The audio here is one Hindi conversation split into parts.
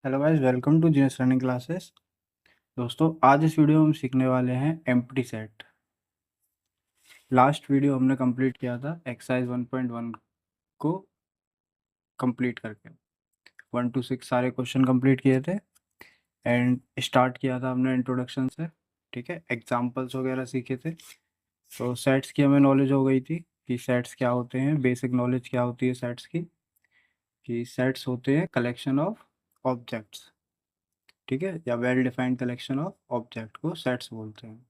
Hello guys, welcome to genius learning classes. दोस्तों, आज इस वीडियो में हम सीखने वाले हैं एम्प्टी सेट। लास्ट वीडियो हमने कंप्लीट किया था एक्सरसाइज 1.1 को कंप्लीट करके 1 to 6 सारे क्वेश्चन कंप्लीट किए थे एंड स्टार्ट किया था हमने इंट्रोडक्शन से। ठीक है, एग्जांपल्स वगैरह सीखे थे। तो सेट्स की हमें नॉलेज हो गई थी कि सेट्स क्या होते हैं, बेसिक नॉलेज क्या होती है सेट्स की, कि सेट्स होते हैं कलेक्शन ऑफ ऑब्जेक्ट्स। ठीक है, या well defined collection of object को सेट्स बोलते हैं।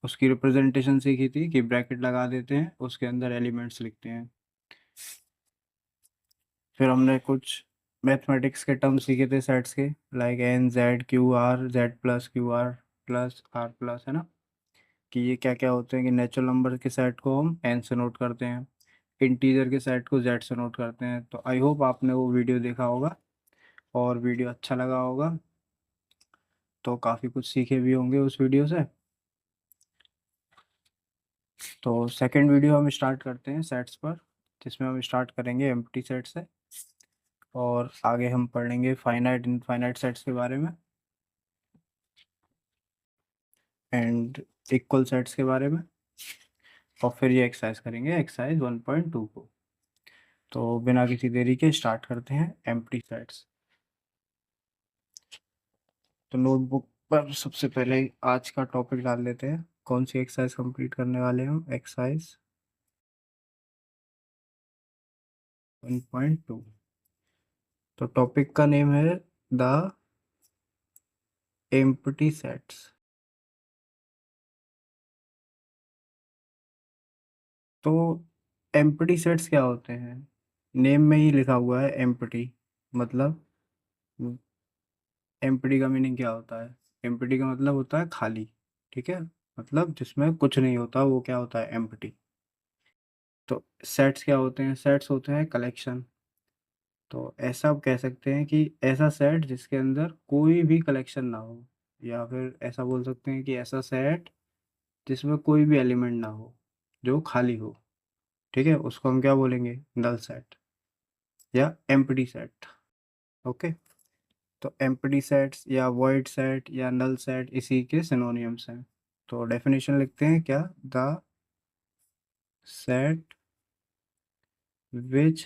उसकी रिप्रेजेंटेशन सीखी थी कि ब्रैकेट लगा देते हैं, उसके अंदर एलिमेंट्स लिखते हैं। फिर हमने कुछ मैथमेटिक्स के टर्म सीखे थे सेट्स के, like N Z Q R, Z plus Q R plus R plus, है ना। कि ये क्या क्या होते हैं कि नेचुरल नंबर के सेट को हम एन से नोट करते हैं, इंटीजर के सेट को जेड से नोट करते हैं। तो आई होप आपने वो वीडियो देखा होगा और वीडियो अच्छा लगा होगा, तो काफ़ी कुछ सीखे भी होंगे उस वीडियो से। तो सेकंड वीडियो हम स्टार्ट करते हैं सेट्स पर, जिसमें हम स्टार्ट करेंगे एम्प्टी सेट से और आगे हम पढ़ेंगे फाइनाइट इनफाइनाइट सेट्स के बारे में एंड इक्वल सेट्स के बारे में। और फिर ये एक्सरसाइज करेंगे एक्सरसाइज 1.2 को। तो बिना किसी देरी के स्टार्ट करते हैं एम्प्टी सेट्स। तो नोटबुक पर सबसे पहले आज का टॉपिक डाल लेते हैं, कौन सी एक्सरसाइज कंप्लीट करने वाले हैं हम। एक्सरसाइज 1.2। तो टॉपिक का नेम है द एम्प्टी सेट्स। तो एम्प्टी सेट्स क्या होते हैं, नेम में ही लिखा हुआ है एम्प्टी। मतलब एम्प्टी का मीनिंग क्या होता है, एम्प्टी का मतलब होता है खाली। ठीक है, मतलब जिसमें कुछ नहीं होता वो क्या होता है, एम्प्टी। तो सेट्स क्या होते हैं, सेट्स होते हैं कलेक्शन। तो ऐसा आप कह सकते हैं कि ऐसा सेट जिसके अंदर कोई भी कलेक्शन ना हो, या फिर ऐसा बोल सकते हैं कि ऐसा सेट जिसमें कोई भी एलिमेंट ना हो, जो खाली हो। ठीक है, उसको हम क्या बोलेंगे, नल सेट या एम्प्टी सेट। ओके। तो एम्प्टी सेट्स या वॉइड सेट या नल सेट इसी के सिनोनिम्स हैं। तो डेफिनेशन लिखते हैं क्या, the set which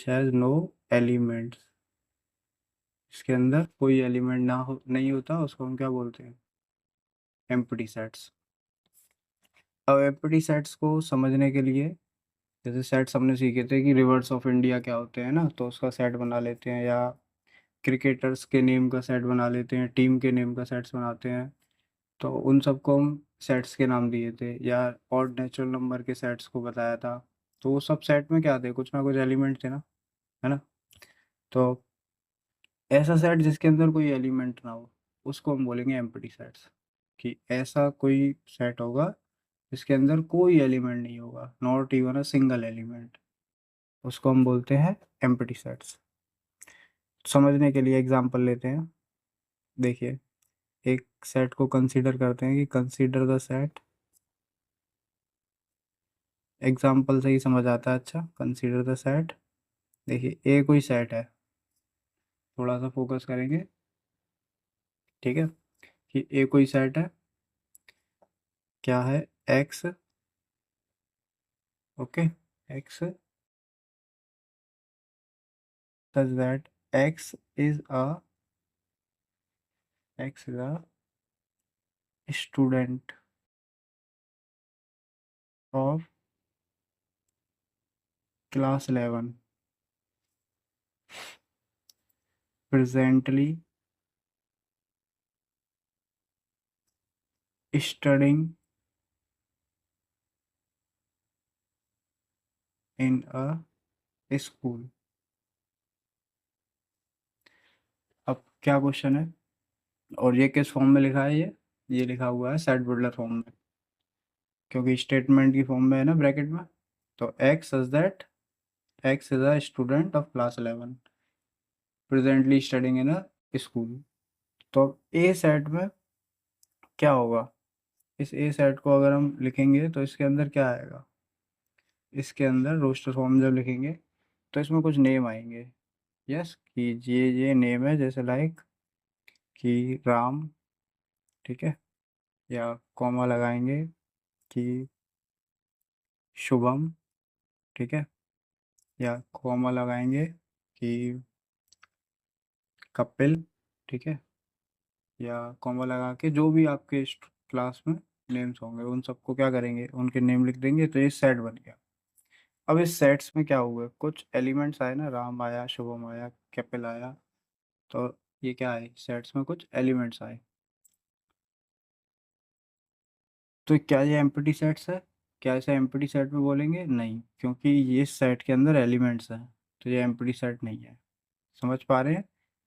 has no elements. इसके अंदर कोई एलिमेंट ना हो, नहीं होता, उसको हम क्या बोलते हैं, एम्प्टी सेट्स। अब एम्प्टी सेट्स को समझने के लिए, जैसे सेट्स हमने सीखे थे कि रिवर्स ऑफ इंडिया क्या होते हैं ना, तो उसका सेट बना लेते हैं, या क्रिकेटर्स के नेम का सेट बना लेते हैं, टीम के नेम का सेट्स बनाते हैं। तो उन सबको हम सेट्स के नाम दिए थे, या ऑड नेचुरल नंबर के सेट्स को बताया था। तो वो सब सेट में क्या थे, कुछ ना कुछ एलिमेंट थे ना, है ना। तो ऐसा सेट जिसके अंदर कोई एलिमेंट ना हो, उसको हम बोलेंगे एम्प्टी सेट्स। कि ऐसा कोई सेट होगा जिसके अंदर कोई एलिमेंट नहीं होगा, not even a single element, उसको हम बोलते हैं एम्प्टी सेट्स। समझने के लिए एग्जांपल लेते हैं। देखिए, एक सेट को कंसीडर करते हैं कि कंसीडर द सेट। एग्जाम्पल से ही समझ आता है। अच्छा, कंसीडर द सेट। देखिए, ए कोई सेट है, थोड़ा सा फोकस करेंगे। ठीक है, कि ए कोई सेट है, क्या है, x. Okay, x such that is a x is a student of class 11 presently studying in a school। अब क्या क्वेश्चन है, और ये किस फॉर्म में लिखा है, ये लिखा हुआ है सेट बुल्डर फॉर्म में, क्योंकि स्टेटमेंट की फॉर्म में है ना ब्रैकेट में। तो x such that x is a student of class 11 presently studying in a school. तो ए सेट में क्या होगा, इस ए सेट को अगर हम लिखेंगे तो इसके अंदर क्या आएगा, इसके अंदर रोस्टर फॉर्म जब लिखेंगे तो इसमें कुछ नेम आएंगे। यस, कि ये नेम है, जैसे लाइक कि राम, ठीक है, या कॉमा लगाएंगे कि शुभम, ठीक है, या कॉमा लगाएंगे कि कपिल, ठीक है, या कॉमा लगा के जो भी आपके क्लास में नेम्स होंगे उन सबको क्या करेंगे, उनके नेम लिख देंगे, तो ये सेट बन गया। अब इस सेट्स में क्या हुआ, कुछ एलिमेंट्स आए ना, राम आया, शुभम आया, कपिल आया, तो ये क्या है, सेट्स में कुछ एलिमेंट्स आए। तो क्या ये एम्प्टी सेट्स है? क्या इसे एम्प्टी सेट में बोलेंगे? नहीं, क्योंकि ये सेट के अंदर एलिमेंट्स हैं, तो ये एम्प्टी सेट नहीं है। समझ पा रहे हैं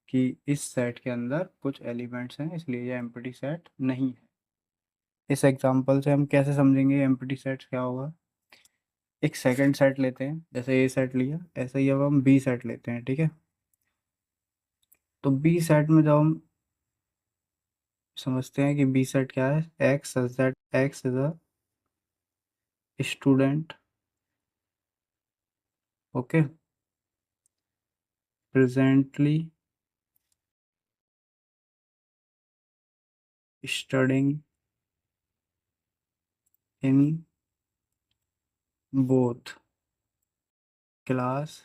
कि इस सेट के अंदर कुछ एलिमेंट्स हैं, इसलिए ये एम्प्टी सेट नहीं है। इस एग्जांपल से हम कैसे समझेंगे एम्प्टी सेट्स क्या होगा? एक सेकंड सेट लेते हैं, जैसे ए सेट लिया, ऐसे ही अब हम बी सेट लेते हैं, ठीक है। तो बी सेट में जब हम समझते हैं कि बी सेट क्या है, x such that x is a student, okay, presently studying in both class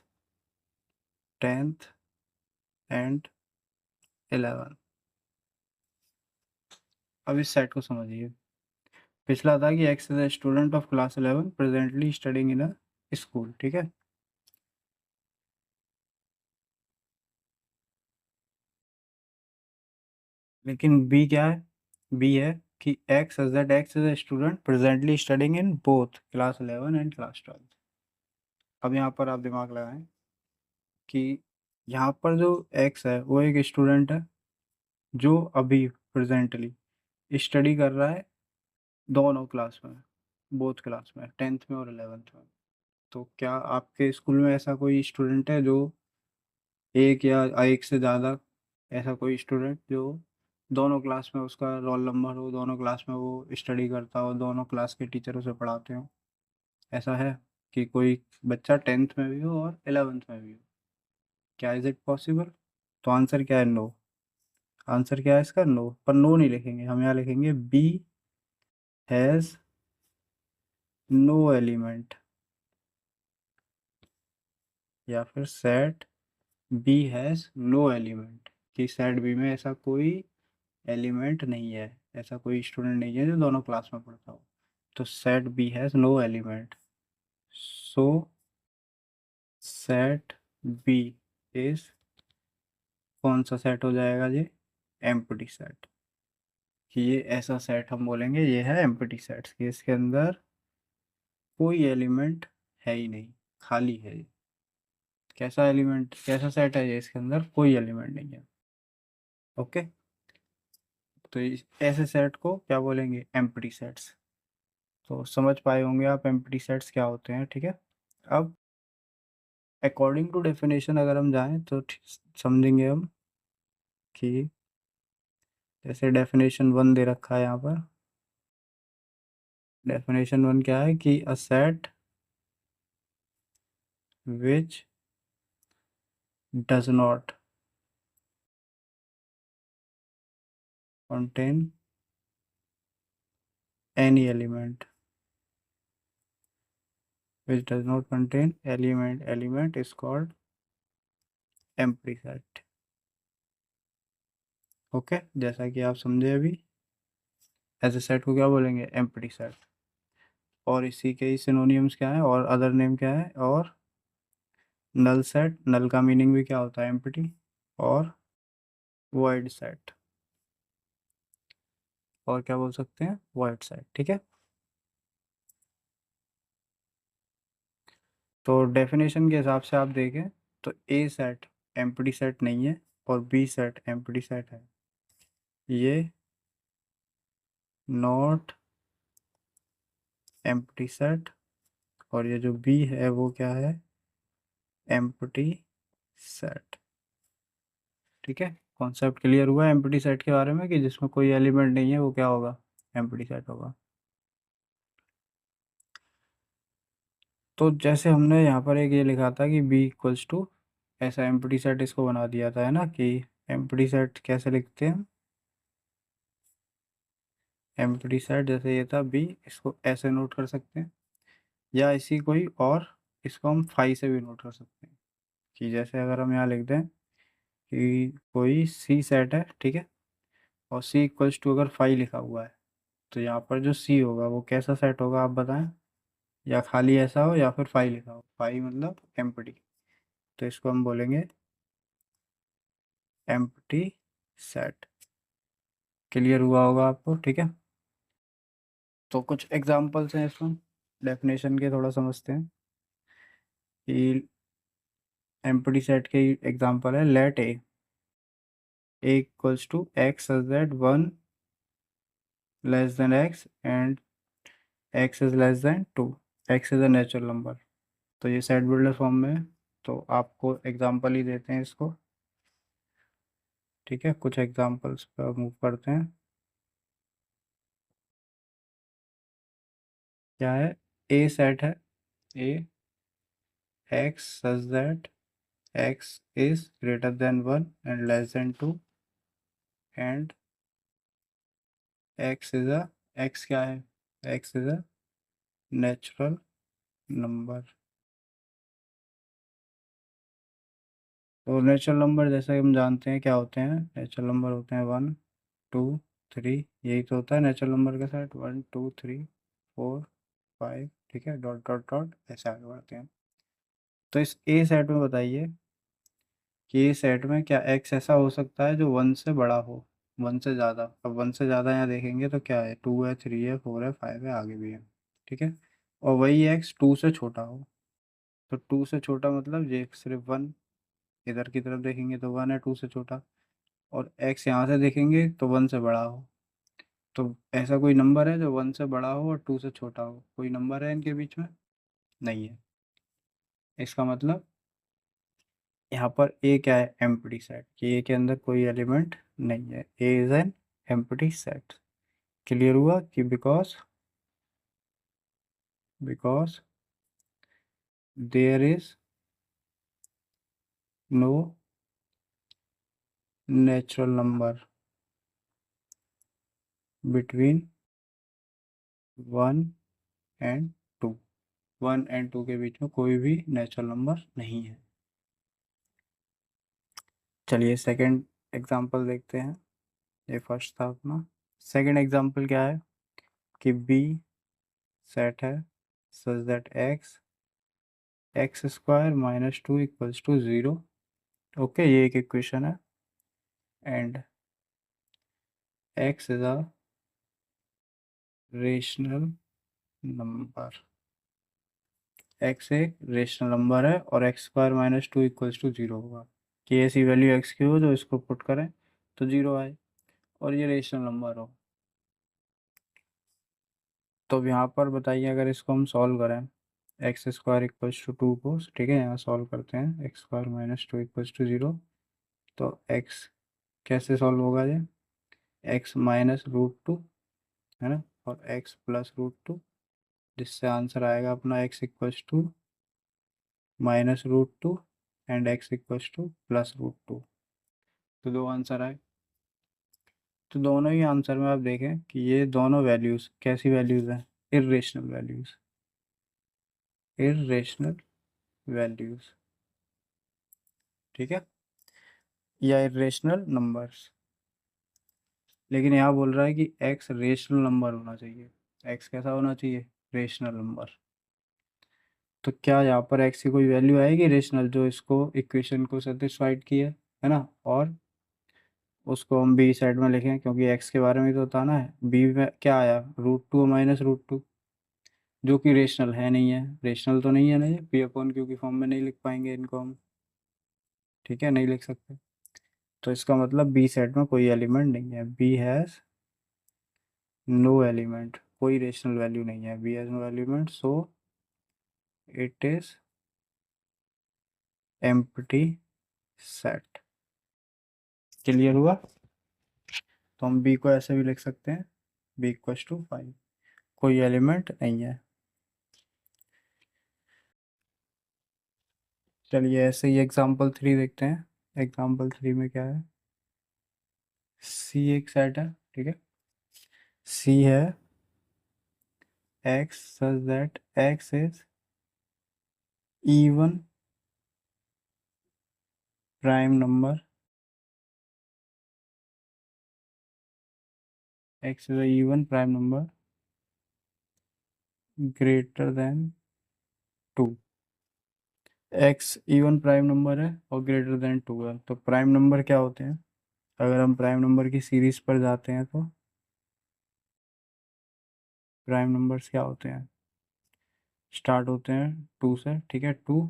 10th and 11। अब इस सेट को समझिए। पिछला था कि x is a student of class 11 presently studying in a school, ठीक है। लेकिन बी क्या है? बी है कि x is that x is a student presently studying in both class 11 and class 12। अब यहाँ पर आप दिमाग लगाएं कि यहाँ पर जो एक्स है वो एक स्टूडेंट है जो अभी प्रेजेंटली स्टडी कर रहा है दोनों क्लास में, बोथ क्लास में, 10th में और 11th में। तो क्या आपके स्कूल में ऐसा कोई स्टूडेंट है जो एक या एक से ज़्यादा, ऐसा कोई स्टूडेंट जो दोनों क्लास में उसका रोल नंबर हो, दोनों क्लास में वो स्टडी करता हो, दोनों क्लास के टीचर उसे पढ़ाते हो? ऐसा है कि कोई बच्चा 10th में भी हो और 11th में भी हो? क्या इज इट पॉसिबल? तो आंसर क्या है? नो। आंसर क्या है इसका? नो। पर नो नहीं लिखेंगे हम, यहाँ लिखेंगे बी हैज़ नो एलिमेंट, या फिर set B has no element, कि सेट बी में ऐसा कोई एलिमेंट नहीं है, ऐसा कोई स्टूडेंट नहीं है जो दोनों क्लास में पढ़ता हो। तो set B has no element, so set B is, कौन सा सेट हो जाएगा ये? Empty set. कि ये ऐसा सेट हम बोलेंगे ये है एम्प्टी सेट्स, कि इसके अंदर कोई एलिमेंट है ही नहीं, खाली है ये। कैसा एलिमेंट, कैसा सेट है ये? इसके अंदर कोई एलिमेंट नहीं है, ओके। तो ऐसे सेट को क्या बोलेंगे? Empty sets. तो समझ पाए होंगे आप एम्प्टी सेट्स क्या होते हैं, ठीक है। अब अकॉर्डिंग टू डेफिनेशन अगर हम जाएं तो समझेंगे हम कि जैसे डेफिनेशन 1 दे रखा है यहाँ पर। डेफिनेशन 1 क्या है कि अ set which does not contain any element, which does not contain element is called empty set, okay. जैसा कि आप समझे अभी, ऐसे सेट को क्या बोलेंगे? Empty set. और इसी के ही सिनोनियम्स क्या है और अदर नेम क्या है? और नल सेट, नल का मीनिंग भी क्या होता है? एम्प्टी। और void सेट, और क्या बोल सकते हैं? void सेट, ठीक है। तो डेफिनेशन के हिसाब से आप देखें तो ए सेट एम्प्टी सेट नहीं है और बी सेट एम्प्टी सेट है। ये नॉट एम्प्टी सेट, और ये जो बी है वो क्या है? एम्प्टी सेट, ठीक है। कॉन्सेप्ट क्लियर हुआ एम्प्टी सेट के बारे में, कि जिसमें कोई एलिमेंट नहीं है वो क्या होगा? एम्प्टी सेट होगा। तो जैसे हमने यहाँ पर एक ये लिखा था कि बी इक्वल्स टू, ऐसा एम्प्टी सेट इसको बना दिया था, है ना, कि एम्प्टी सेट कैसे लिखते हैं, एम्प्टी सेट जैसे ये था बी, इसको ऐसे नोट कर सकते हैं, या इसी कोई और, इसको हम फाई से भी नोट कर सकते हैं, कि जैसे अगर हम यहाँ लिख दें कि कोई सी सेट है, ठीक है, और सी इक्वल्स टू अगर फाई लिखा हुआ है, तो यहाँ पर जो सी होगा वो कैसा सेट होगा आप बताएं, या खाली ऐसा हो या फिर फाई लिखा हो, फाई मतलब एम्प्टी, तो इसको हम बोलेंगे एम्प्टी सेट। क्लियर हुआ होगा आपको, ठीक है। तो कुछ एग्जांपल्स हैं इसमें, डेफिनेशन के थोड़ा समझते हैं कि एम्प्टी सेट के एग्जांपल है, let A equals to X such that one less than X and X is less than two, X is a natural number. तो ये सेट बिल्डर फॉर्म में है, तो आपको एग्जांपल ही देते हैं इसको, ठीक है, कुछ एग्जांपल्स पर मूव करते हैं। क्या है, ए सेट है, A x such that x is greater than 1 and less than 2 and x is a, x क्या है, x is a natural number। तो नेचुरल नंबर जैसा कि हम जानते हैं क्या होते हैं, नेचुरल नंबर होते हैं 1 2 3, यही तो होता है नेचुरल नंबर का सेट, 1 2 3 4 5, ठीक है, डॉट डॉट डॉट ऐसे आगे बढ़ते हैं। तो इस ए सेट में बताइए कि ए सेट में क्या एक्स ऐसा हो सकता है जो वन से बड़ा हो, वन से ज़्यादा, अब वन से ज़्यादा यहाँ देखेंगे तो क्या है, 2 है, 3 है, 4 है, 5 है, आगे भी है, ठीक है, और वही एक्स 2 से छोटा हो, तो 2 से छोटा मतलब ये सिर्फ 1, इधर की तरफ देखेंगे तो 1 है 2 से छोटा, और एक्स यहाँ से देखेंगे तो 1 से बड़ा हो। तो ऐसा कोई नंबर है जो 1 से बड़ा हो और 2 से छोटा हो, कोई नंबर है इनके बीच में, नहीं है। इसका मतलब यहाँ पर ए क्या है, एम्प्टी सेट, कि ए के अंदर कोई एलिमेंट नहीं है, A is an empty set. Clear हुआ कि because because there is no natural number between 1 and 2, 1 and 2 के बीच में कोई भी नेचुरल नंबर नहीं है। चलिए सेकंड एग्जांपल देखते हैं, ये फर्स्ट था अपना। सेकंड एग्जांपल क्या है कि बी सेट है such that X square minus 2 equals to 0। Okay, ये एक इक्वेशन है, and X is a rational number, X एक रेशनल नंबर है और X square minus 2 equals to 0 होगा, कि ऐसी वैल्यू एक्स की हो जो इसको पुट करें तो 0 आए, और ये रेशनल नंबर हो। तो अब यहाँ पर बताइए अगर इसको हम सॉल्व करें, एक्स स्क्वायर इक्वल्स टू 2 को, ठीक है, यहाँ सॉल्व करते हैं, X square minus 2 equals to 0, तो एक्स कैसे सॉल्व होगा ये, एक्स माइनस रूट 2, है ना, और एक्स प्लस रूट 2, जिससे आंसर आएगा अपना X equals to -√2 and X equals to +√2। तो दो आंसर आए। तो दोनों ही आंसर में आप देखें कि ये दोनों वैल्यूज़ कैसी वैल्यूज़ हैं, इर्रेशनल वैल्यूज़, इर्रेशनल वैल्यूज़, ठीक है, या इर्रेशनल नंबर्स। लेकिन यहाँ बोल रहा है कि एक्स रेशनल नंबर होना चाहिए, एक्स कैसा होना चाहिए, रेशनल नंबर। तो क्या यहाँ पर एक्स की कोई वैल्यू आएगी रेशनल जो इसको इक्वेशन को सेटिस्फाइड की है ना, और उसको हम बी साइड में लिखें, क्योंकि एक्स के बारे में तो बताना है। बी में क्या आया, √2 -√2, जो कि रेशनल है नहीं है, रेशनल तो नहीं है ना, ये पी अपॉन क्यू की फॉर्म में नहीं लिख पाएंगे इनको हम, ठीक है, नहीं लिख सकते। तो इसका मतलब बी सेट में कोई एलिमेंट नहीं है, बी हैज़ नो एलिमेंट, कोई रेशनल वैल्यू नहीं है, B has no element, so it is empty set. Clear हुआ। तो हम बी को ऐसे भी लिख सकते हैं, बी इक्वल्स टू 5, कोई एलिमेंट नहीं है। चलिए ऐसे ही एग्जाम्पल 3 देखते हैं। एग्जाम्पल 3 में क्या है, सी एक सेट है, ठीक है। सी है x such that x is even prime number, x is a even prime number greater than 2। x even prime number है और ग्रेटर देन 2 है, तो प्राइम नंबर क्या होते हैं? अगर हम प्राइम नंबर की सीरीज पर जाते हैं तो प्राइम नंबर्स क्या होते हैं? स्टार्ट होते हैं 2 से, ठीक है। 2,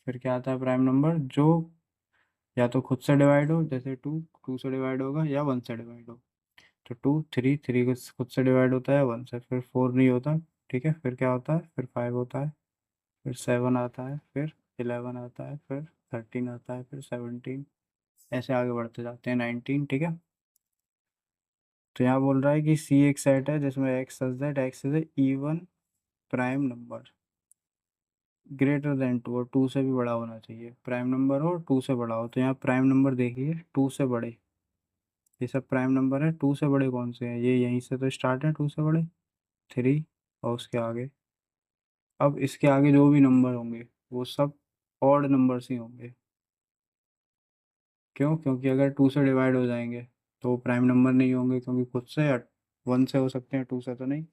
फिर क्या आता है प्राइम नंबर जो या तो खुद से डिवाइड हो, जैसे 2 2 से डिवाइड होगा या 1 से डिवाइड हो। तो 2 3 3 खुद से डिवाइड होता है 1 से, फिर 4 नहीं होता, ठीक है। फिर क्या होता है, फिर 5 होता है, फिर 7 आता है, फिर 11 आता है, फिर 13 आता है, फिर 17, ऐसे आगे बढ़ते जाते हैं 19, ठीक है। तो यहाँ बोल रहा है कि सी एक सेट है जिसमें x such that x is a even prime number greater than 2, और 2 से भी बड़ा होना चाहिए। प्राइम नंबर हो 2 से बड़ा हो, तो यहाँ प्राइम नंबर देखिए 2 से बड़े, ये सब प्राइम नंबर है। 2 से बड़े कौन से हैं? ये यहीं से तो स्टार्ट है 2 से बड़े, 3 और उसके आगे। अब इसके आगे जो भी नंबर होंगे वो सब ऑड नंबर्स ही होंगे। क्यों? क्योंकि अगर 2 से डिवाइड हो जाएंगे तो प्राइम नंबर नहीं होंगे, क्योंकि खुद से या 1 से हो सकते हैं, 2 से तो नहीं।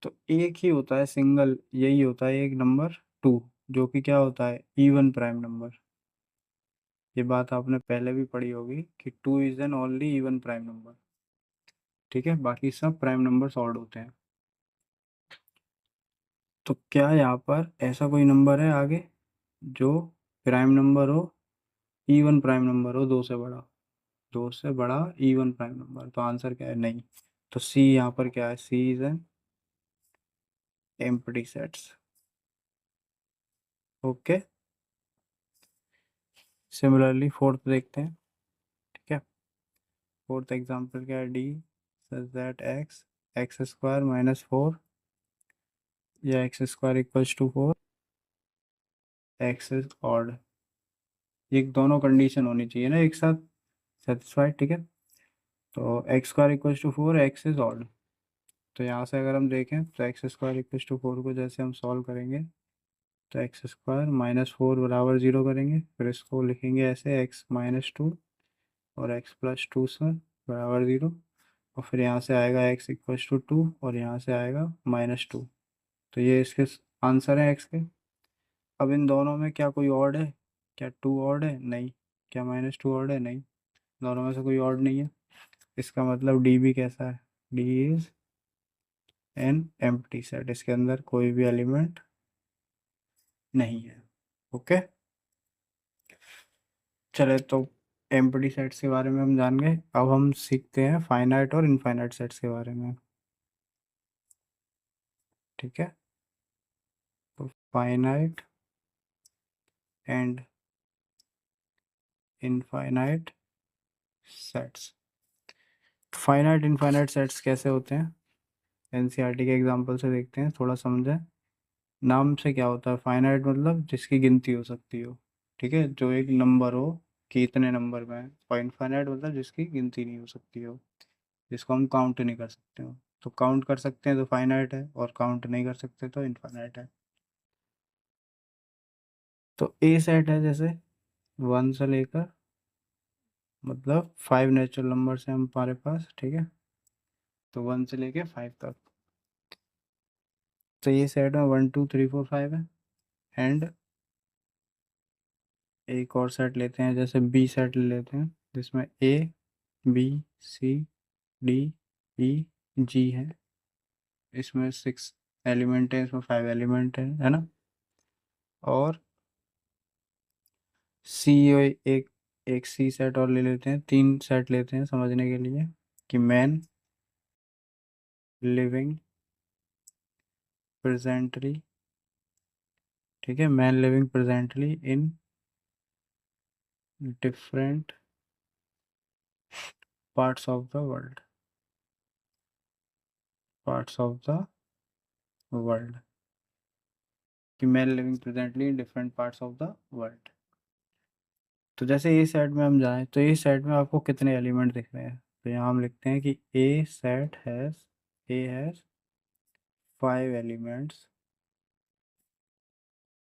तो एक ही होता है सिंगल, यही होता है एक नंबर 2, जो कि क्या होता है, इवन प्राइम नंबर। ये बात आपने पहले भी पढ़ी होगी कि 2 is an only even prime number, ठीक है। बाकी सब प्राइम नंबर्स ऑड होते हैं। तो क्या यहाँ पर ऐसा कोई नंबर है आगे जो प्राइम नंबर हो, इवन प्राइम नंबर हो, 2 से बड़ा, 2 से बड़ा इवन प्राइम नंबर? तो आंसर क्या है, नहीं। तो सी यहाँ पर क्या है, C is an empty sets. Okay, similarly fourth देखते हैं, ठीक है। फोर्थ एग्जांपल क्या है, D such that x x square minus 4 या x square equals to 4 x is odd. ये दोनों कंडीशन होनी चाहिए ना एक साथ सेटिस्फाइड, ठीक है। तो x square equals to 4, x is odd. तो यहाँ से अगर हम देखें तो एक्स स्क्वायर इक्वल्स टू 4 को जैसे हम सॉल्व करेंगे तो एक्स स्क्वायर माइनस 4 बराबर 0 करेंगे, फिर इसको लिखेंगे ऐसे एक्स माइनस 2 और एक्स प्लस 2 से बराबर 0, और फिर यहाँ से आएगा एक्स इक्वल्स टू 2 और यहाँ से आएगा माइनस 2। तो ये इसके आंसर है एक्स के। अब इन दोनों में क्या कोई ऑड है? क्या 2 ऑड है? नहीं। क्या माइनस 2 ऑड है? नहीं। दोनों में से कोई ऑड नहीं है। इसका मतलब डी भी कैसा है, D is an empty set, इसके अंदर कोई भी एलिमेंट नहीं है। ओके, चले तो एम्प्टी सेट्स के बारे में हम जान गए। अब हम सीखते हैं फाइनाइट और इनफाइनाइट सेट्स के बारे में, ठीक है। तो finite and infinite sets. Finite infinite sets कैसे होते हैं, एनसीईआरटी के एग्जांपल से देखते हैं, थोड़ा समझें। नाम से क्या होता है, फाइनाइट मतलब जिसकी गिनती हो सकती हो, ठीक है, जो एक नंबर हो कि इतने नंबर में है। और इनफाइनाइट मतलब जिसकी गिनती नहीं हो सकती हो, जिसको हम काउंट नहीं कर सकते हो। तो काउंट कर सकते हैं तो फाइनाइट है, और काउंट नहीं कर सकते तो इनफाइनाइट है। तो ए सेट है जैसे 1 से लेकर, मतलब 5 नेचुरल नंबर्स हैं हमारे पास, ठीक है। तो 1 से लेके 5 तक। तो ये सेट में 1 2 3 4 5 है। एंड एक और सेट लेते हैं, जैसे बी सेट ले लेते हैं, जिसमें ए बी सी डी ई जी है। इसमें 6 एलिमेंट है, इसमें 5 एलिमेंट है ना। और सी एक एक सी सेट और ले लेते हैं, 3 सेट लेते हैं समझने के लिए, कि मैन लिविंग प्रेजेंटली, ठीक है, man living presently in different parts of the world, parts of the world. कि man living presently in different parts of the world. तो जैसे ए सेट में हम जाएं तो ए सेट में आपको कितने एलिमेंट दिख रहे हैं, तो यहाँ हम लिखते हैं कि A has 5 elements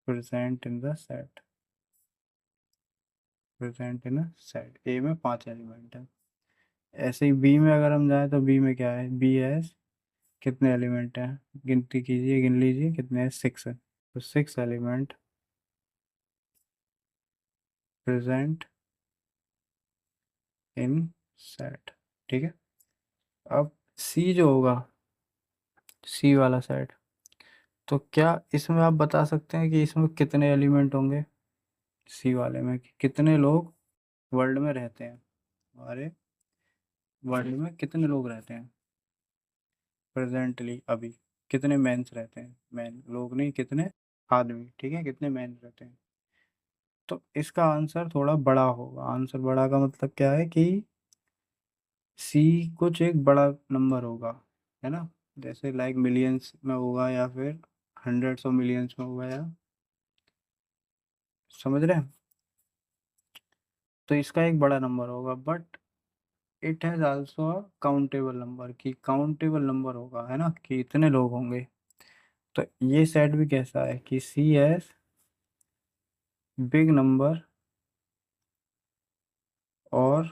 present in the set. Present in a set, A में 5 एलिमेंट है। ऐसे ही बी में अगर हम जाएं तो बी में क्या है, बी हैज़ कितने एलिमेंट हैं, गिनती कीजिए, गिन लीजिए कितने हैं, 6 है। तो 6 एलिमेंट प्रेजेंट इन सेट। ठीक है। अब सी जो होगा, सी वाला सेट, तो क्या इसमें आप बता सकते हैं कि इसमें कितने एलिमेंट होंगे, सी वाले में कि कितने लोग वर्ल्ड में रहते हैं, हमारे वर्ल्ड में कितने लोग रहते हैं प्रेजेंटली अभी, कितने मैन्स रहते हैं, मैन लोग नहीं, कितने आदमी, ठीक है, कितने मैन रहते हैं। तो इसका आंसर थोड़ा बड़ा होगा। आंसर बड़ा का मतलब क्या है कि सी कुछ एक बड़ा नंबर होगा, है ना, जैसे लाइक मिलियंस में होगा या फिर हंड्रेड्स ऑफ मिलियंस में होगा, या समझ रहे हैं। तो इसका एक बड़ा नंबर होगा, but it has also a countable number, कि काउंटेबल नंबर होगा, है ना, कि इतने लोग होंगे। तो ये सेट भी कैसा है कि सी हैज़ बिग नंबर और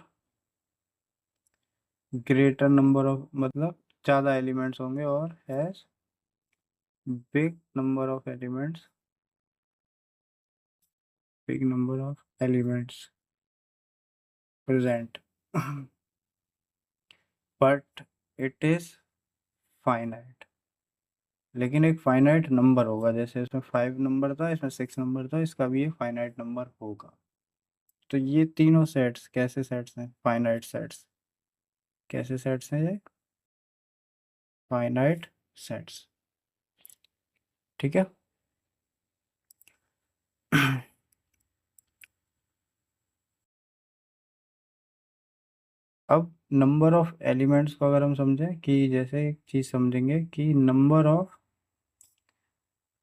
ग्रेटर नंबर ऑफ, मतलब ज़्यादा एलिमेंट्स होंगे, और has big number of elements, big number of elements present, but it is finite. लेकिन एक फाइनाइट नंबर होगा, जैसे इसमें 5 नंबर था, इसमें 6 नंबर था, इसका भी एक फाइनाइट नंबर होगा। तो ये तीनों सेट्स कैसे सेट्स हैं, फाइनाइट सेट्स। कैसे सेट्स हैं ये, फाइनाइट सेट्स। ठीक है। अब नंबर ऑफ एलिमेंट्स को अगर हम समझें, कि जैसे एक चीज़ समझेंगे कि number of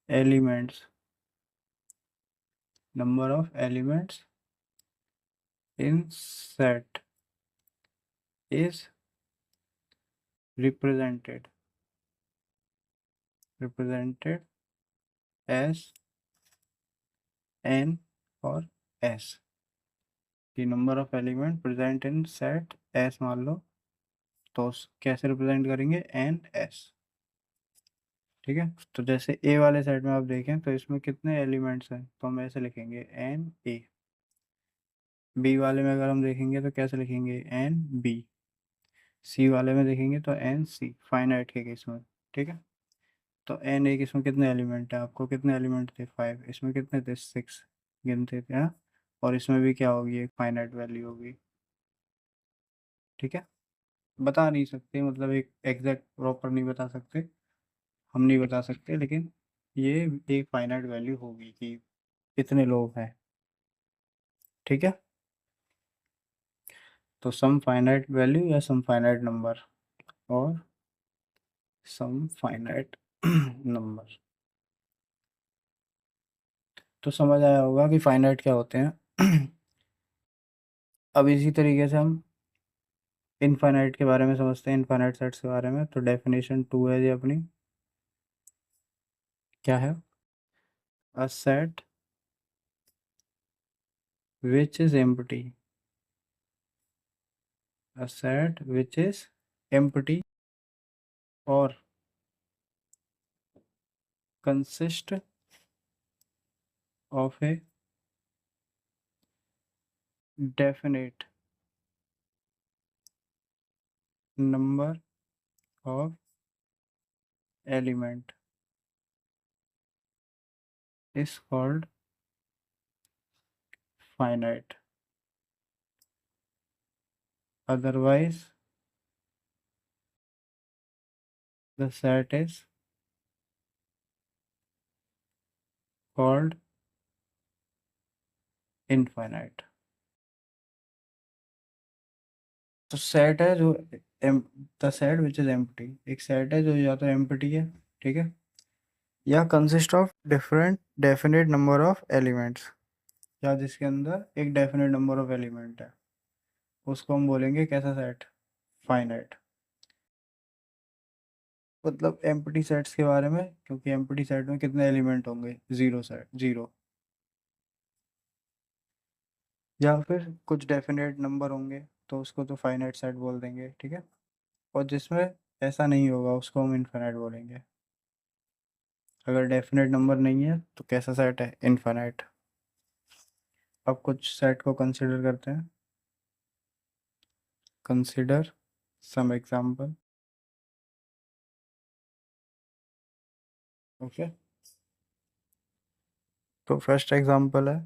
elements, number of elements in set is represented as n और s, कि number of element present in set s मान लो, तो कैसे रिप्रेजेंट करेंगे, n s। ठीक है। तो जैसे ए वाले सेट में आप देखें तो इसमें कितने एलिमेंट्स हैं, तो हम ऐसे लिखेंगे n a। बी वाले में अगर हम देखेंगे तो कैसे लिखेंगे, n b। सी वाले में देखेंगे तो n c, फाइनाइट के केस में। ठीक है। तो एन एक, इसमें कितने एलिमेंट हैं, आपको कितने एलिमेंट थे, 5, इसमें कितने थे, 6 गिनते थे, हाँ। और इसमें भी क्या होगी, एक फाइनाइट वैल्यू होगी। ठीक है। बता नहीं सकते, मतलब एक एग्जैक्ट प्रॉपर नहीं बता सकते, हम नहीं बता सकते, लेकिन ये एक फाइनाइट वैल्यू होगी कि कितने लोग हैं। ठीक है। तो सम फाइनाइट वैल्यू या सम फाइनाइट नंबर, और सम फाइनाइट नंबर। तो समझ आया होगा कि फाइनाइट क्या होते हैं। अब इसी तरीके से हम इनफाइनाइट के बारे में समझते हैं, इनफाइनाइट सेट्स के बारे में। तो डेफिनेशन 2 है ये अपनी, क्या है, a set which is empty, a set which is empty और consist of a definite number of element is called finite, otherwise the set is called infinite। तो सेट है जो the set which is empty, एक सेट है जो या तो एम्प्टी है, ठीक है, या consist of different definite number of elements, या जिसके अंदर एक डेफिनेट नंबर ऑफ एलिमेंट है, उसको हम बोलेंगे कैसा सेट, फाइनाइट। मतलब एम्प्टी सेट्स के बारे में, क्योंकि एम्प्टी सेट में कितने एलिमेंट होंगे, जीरो सेट, जीरो। या फिर कुछ डेफिनेट नंबर होंगे तो उसको तो फाइनाइट सेट बोल देंगे, ठीक है। और जिसमें ऐसा नहीं होगा उसको हम इनफाइनाइट बोलेंगे। अगर डेफिनेट नंबर नहीं है तो कैसा सेट है, इनफाइनाइट। अब कुछ सेट को कंसिडर करते हैं। Consider some example. ओके, तो फर्स्ट एग्जांपल है,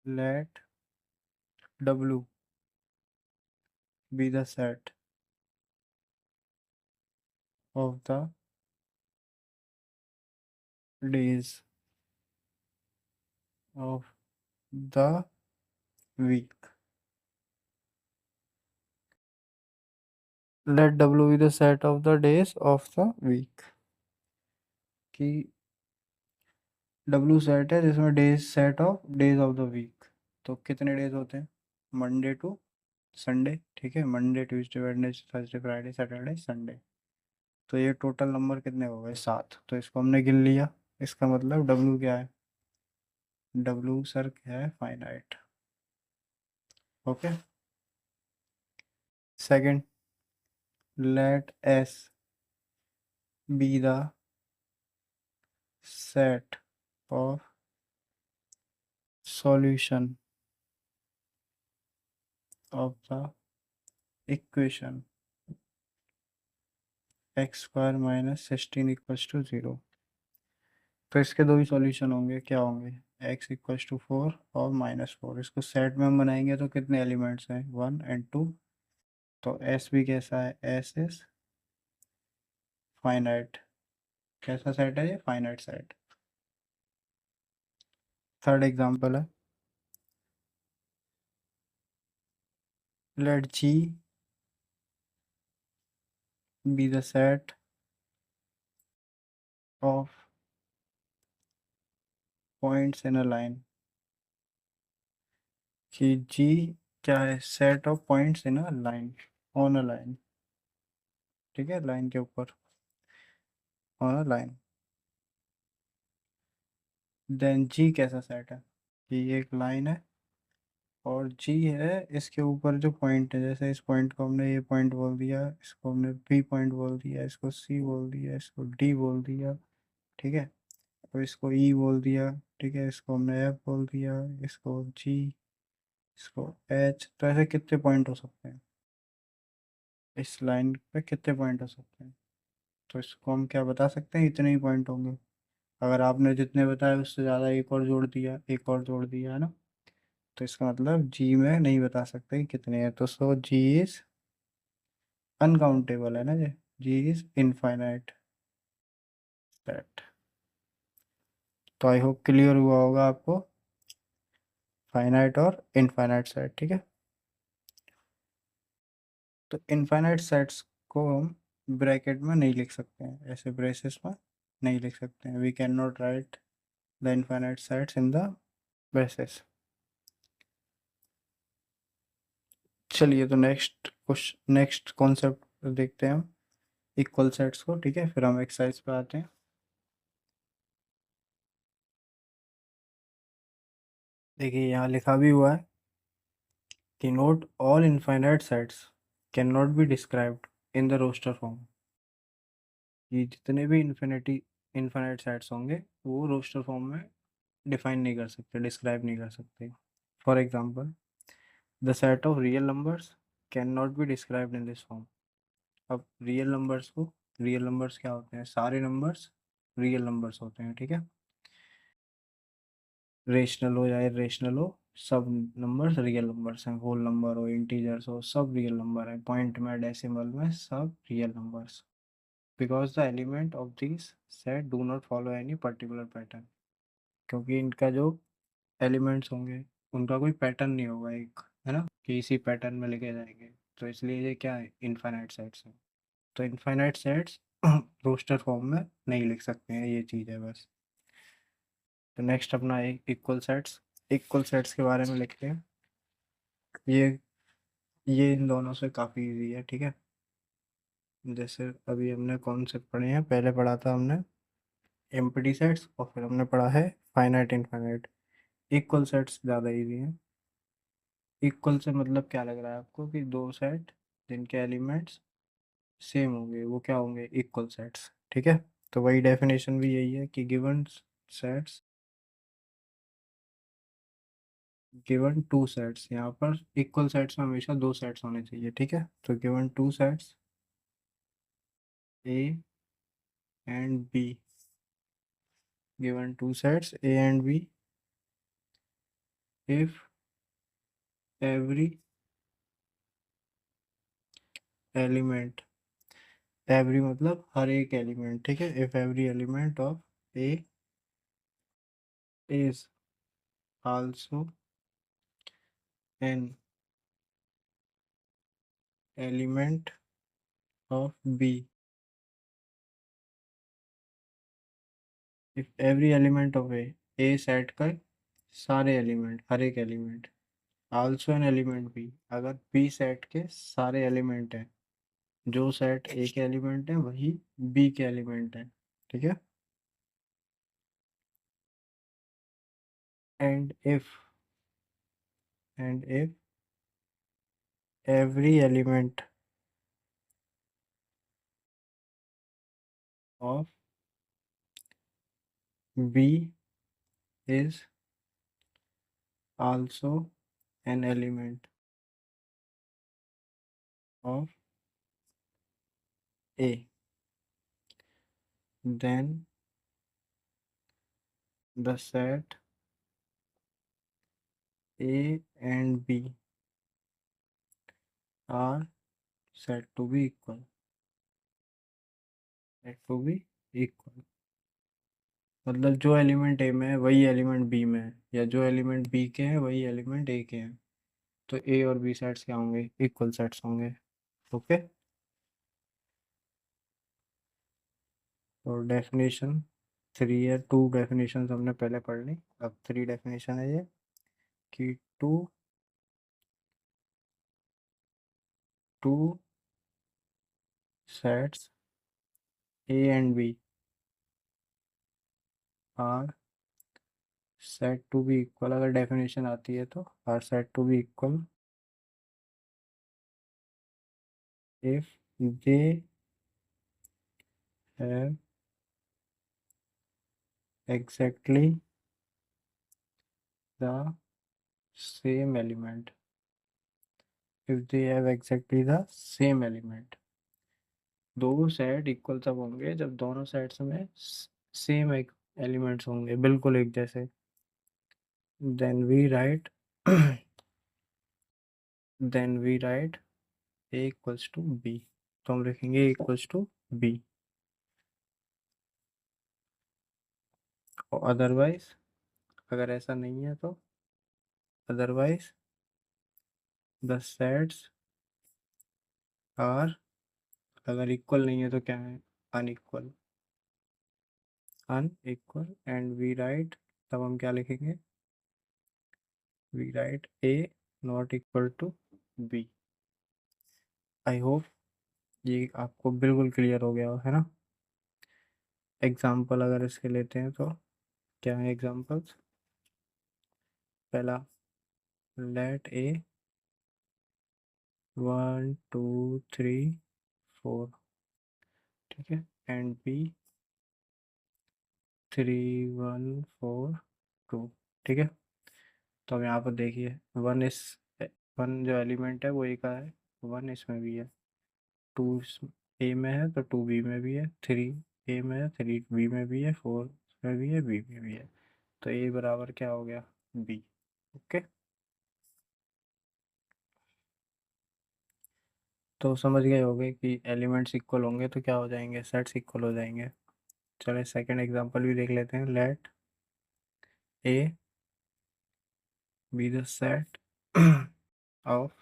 let W be the set of the days of the week. Let W be the set of the days of the week. कि W सेट है जिसमें days set of days of the week. तो कितने डेज होते हैं, मंडे टू संडे, ठीक है। Monday Tuesday Wednesday Thursday Friday Saturday Sunday. तो ये टोटल नंबर कितने हो गए, 7। तो इसको हमने गिन लिया। इसका मतलब W क्या है, W सर क्या है, finite. Okay. Second, let S be the set of solution of the equation x square minus 16 equals to 0। तो इसके दो ही सॉल्यूशन होंगे, क्या होंगे, x इक्वल्स टू 4 और -4। इसको सेट में हम बनाएंगे तो कितने एलिमेंट्स हैं, 1 एंड 2। तो s भी कैसा है, s इज फाइनाइट। कैसा सेट है ये, फाइनाइट सेट। थर्ड एग्जांपल है, late G be the set of points in a line। कि G क्या है, set of points in a line, on a line, ठीक है, लाइन के ऊपर, on a line. Then G कैसा सेट है, कि ये एक लाइन है और G है इसके ऊपर जो पॉइंट है, जैसे इस पॉइंट को हमने ये पॉइंट बोल दिया, इसको हमने B पॉइंट बोल दिया, इसको C बोल दिया, इसको D बोल दिया, ठीक है। और इसको E बोल दिया, ठीक है, इसको हमने F बोल दिया, इसको G, इसको H। तो ऐसे कितने पॉइंट हो सकते हैं, इस लाइन पे कितने पॉइंट हो सकते हैं। तो इसको हम क्या बता सकते हैं, इतने ही पॉइंट होंगे। अगर आपने जितने बताए उससे ज़्यादा एक और जोड़ दिया, एक और जोड़ दिया, है ना, तो इसका मतलब जी में नहीं बता सकते कि कितने हैं। तो सो जी इज अनकाउंटेबल है ना, ये जी इज इनफाइनाइट सेट। तो आई होप क्लियर हुआ होगा आपको फाइनाइट और इनफाइनाइट सेट, ठीक है। तो इनफाइनाइट सेट्स को हम ब्रैकेट में नहीं लिख सकते हैं, ऐसे ब्रेसेस में नहीं लिख सकते हैं। We can not write the infinite sets in the braces. चलिए, तो नेक्स्ट कॉन्सेप्ट देखते हैं हम, इक्वल सेट्स को, ठीक है। फिर हम एक्सरसाइज पे आते हैं। देखिए यहाँ लिखा भी हुआ है कि not all infinite sets can not be described in the roster form. ये जितने भी इनफाइनाइट सेट्स होंगे वो रोस्टर फॉर्म में डिफाइन नहीं कर सकते, डिस्क्राइब नहीं कर सकते। For example, the set of real numbers can not be described in this form. अब रियल नंबर्स क्या होते हैं, सारे नंबर्स रियल नंबर्स होते हैं, ठीक है। रेशनल हो या इरेशनल हो, सब नंबर्स रियल नंबर्स हैं। होल नंबर हो, इंटीजर्स हो, सब रियल नंबर है। पॉइंट में, डेसिमल में, सब real numbers. Because the element of this set do not follow any particular pattern. क्योंकि इनका जो एलिमेंट्स होंगे उनका कोई पैटर्न नहीं होगा एक, है ना, कि इसी पैटर्न में लेके जाएंगे। तो इसलिए ये क्या है, इनफाइनाइट सेट्स है। तो इनफाइनाइट सेट्स रोस्टर फॉर्म में नहीं लिख सकते हैं, ये चीज़ है बस। तो नेक्स्ट अपना इक्वल सेट्स के बारे में लिखते हैं। ये ये इन दोनों से काफ़ी इजी है, ठीक है। जैसे अभी हमने कौन से पढ़े हैं, पहले पढ़ा था हमने एम्प्टी सेट्स और फिर हमने पढ़ा है फाइनाइट इनफाइनाइट। इक्वल सेट्स ज़्यादा इजी हैं। इक्वल से मतलब क्या लग रहा है आपको कि दो सेट जिनके एलिमेंट्स सेम होंगे वो क्या होंगे, इक्वल सेट्स, ठीक है। तो वही डेफिनेशन भी यही है कि सेट्स गिवन टू सेट्स, यहाँ पर इक्वल सेट्स में हमेशा दो सेट्स होने चाहिए, ठीक है। तो given two sets A and B, given two sets A and B if every element, every मतलब हर एक एलिमेंट, ठीक है। If every element of A is also an element of B, if every element of A set का सारे एलिमेंट, हर एक element, also an element B, अगर बी सेट के सारे एलिमेंट हैं, जो सेट ए के एलिमेंट है वही बी के एलिमेंट है, ठीक है। And if every element of B is also an element of A, then the set A and B are set to B equal, set to B equal मतलब जो एलिमेंट ए में है वही एलिमेंट बी में है, या जो एलिमेंट बी के हैं वही एलिमेंट ए के हैं। तो ए और बी सेट्स क्या होंगे, इक्वल सेट्स होंगे, ओके। और डेफिनेशन थ्री है, टू डेफिनेशन हमने पहले पढ़ ली, अब थ्री डेफिनेशन है ये कि two sets A and B are set to B equal, अगर डेफिनेशन आती है तो are set to B equal if they have exactly the same element, if they have exactly the same element, दो सेट इक्वल तब होंगे जब दोनों सेट्स में सेम एक एलिमेंट्स होंगे, बिल्कुल एक जैसे। Then we write then we write A equals to B, तो हम लिखेंगे ए इक्वल्स टू बी। और अदरवाइज, अगर ऐसा नहीं है तो अदरवाइज द सेट्स आर, अगर इक्वल नहीं है तो क्या है, unequal, unequal and we write, तब हम क्या लिखेंगे, we write A not equal to B. I hope ये आपको बिल्कुल क्लियर हो गया हो, है ना। एग्जाम्पल अगर इसके लेते हैं तो क्या है एग्जाम्पल्स, पहला लेट ए 1 2 3 4, ठीक है, एंड बी 3 1 4 2, ठीक है। तो अब यहाँ पर देखिए वन जो एलिमेंट है वो ए का है, वन इसमें भी है, टू ए में है तो टू बी में भी है, थ्री ए में है, थ्री बी में भी है, फोर में भी है, बी में भी है। तो ए बराबर क्या हो गया, बी, ओके। तो समझ गए होंगे कि एलिमेंट्स इक्वल होंगे तो क्या हो जाएंगे, सेट्स इक्वल हो जाएंगे। चलिए सेकंड एग्जांपल भी देख लेते हैं, let A be the set of